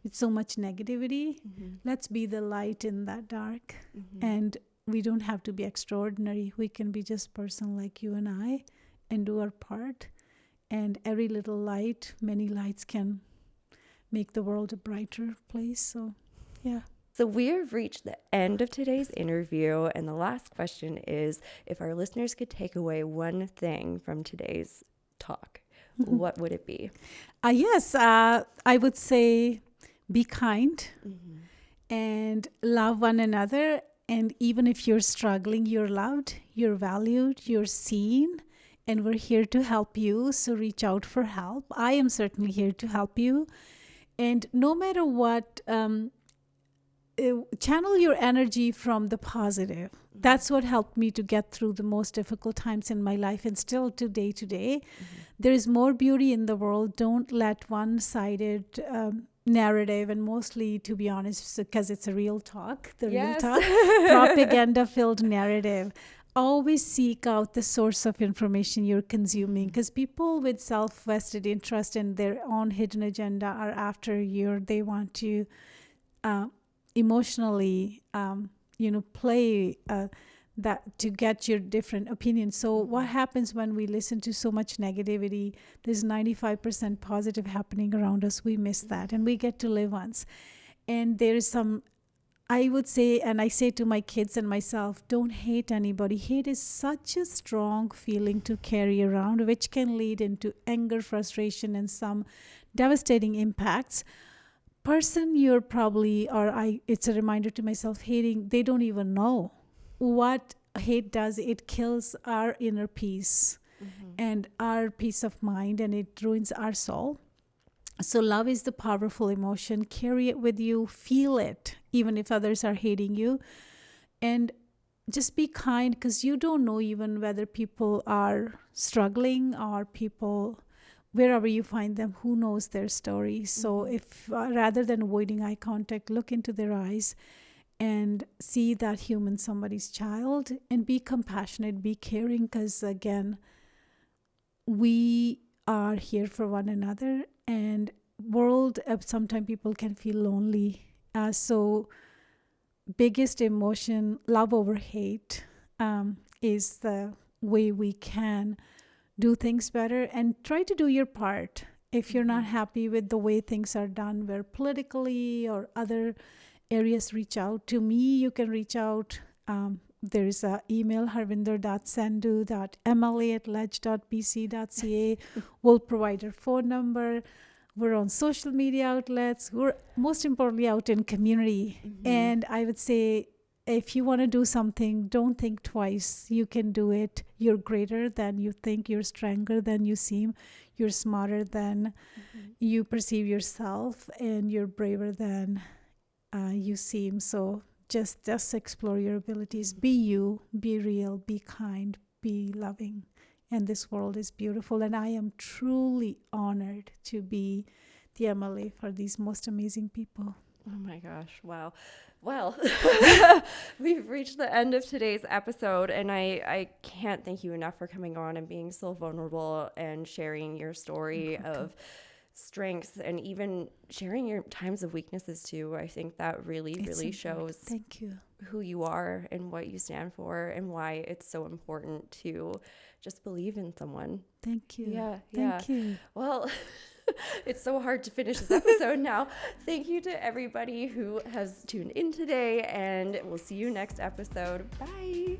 with so much negativity. Let's be the light in that dark. And we don't have to be extraordinary. We can be just person like you and I and do our part. And every little light, many lights can make the world a brighter place. So, yeah. So we have reached the end of today's interview. And the last question is, if our listeners could take away one thing from today's talk, what would it be? Yes, I would say be kind and love one another. And even if you're struggling, you're loved, you're valued, you're seen, and we're here to help you. So reach out for help. I am certainly here to help you. And no matter what, channel your energy from the positive. That's what helped me to get through the most difficult times in my life, and still to day. There is more beauty in the world. Don't let one-sided narrative, and mostly, to be honest, because it's a real talk, propaganda-filled narrative. Always seek out the source of information you're consuming, because people with self-vested interest and their own hidden agenda are after you. They want to emotionally, play that to get your different opinions. So what happens when we listen to so much negativity? There's 95% positive happening around us. We miss that, and we get to live once. And there is some, I would say, and I say to my kids and myself, don't hate anybody. Hate is such a strong feeling to carry around, which can lead into anger, frustration, and some devastating impacts. Person you're probably, it's a reminder to myself, hating, they don't even know what hate does. It kills our inner peace and our peace of mind, and it ruins our soul. So love is the powerful emotion. Carry it with you, feel it, even if others are hating you. And just be kind, because you don't know even whether people are struggling or people, wherever you find them, who knows their story. So if rather than avoiding eye contact, look into their eyes and see that human, somebody's child, and be compassionate, be caring, because again, we are here for one another. And sometimes people can feel lonely. So biggest emotion, love over hate. is the way we can do things better, and try to do your part. If you're not happy with the way things are done, where politically or other areas, reach out to me. You can reach out. There's an email, harwinder.sandhu.mla@ledge.bc.ca. We'll provide our phone number. We're on social media outlets. We're most importantly out in community. And I would say, if you want to do something, don't think twice. You can do it. You're greater than you think. You're stronger than you seem. You're smarter than you perceive yourself. And you're braver than you seem. So just explore your abilities. Be you. Be real. Be kind. Be loving. And this world is beautiful. And I am truly honored to be the MLA for these most amazing people. Oh my gosh. Wow. Well, we've reached the end of today's episode, and I can't thank you enough for coming on and being so vulnerable and sharing your story of strengths, and even sharing your times of weaknesses too. I think that really shows Thank you. who you are and what you stand for, and why it's so important to just believe in someone. Thank you. Thank you. Well, it's so hard to finish this episode now. Thank you to everybody who has tuned in today, and we'll see you next episode. Bye.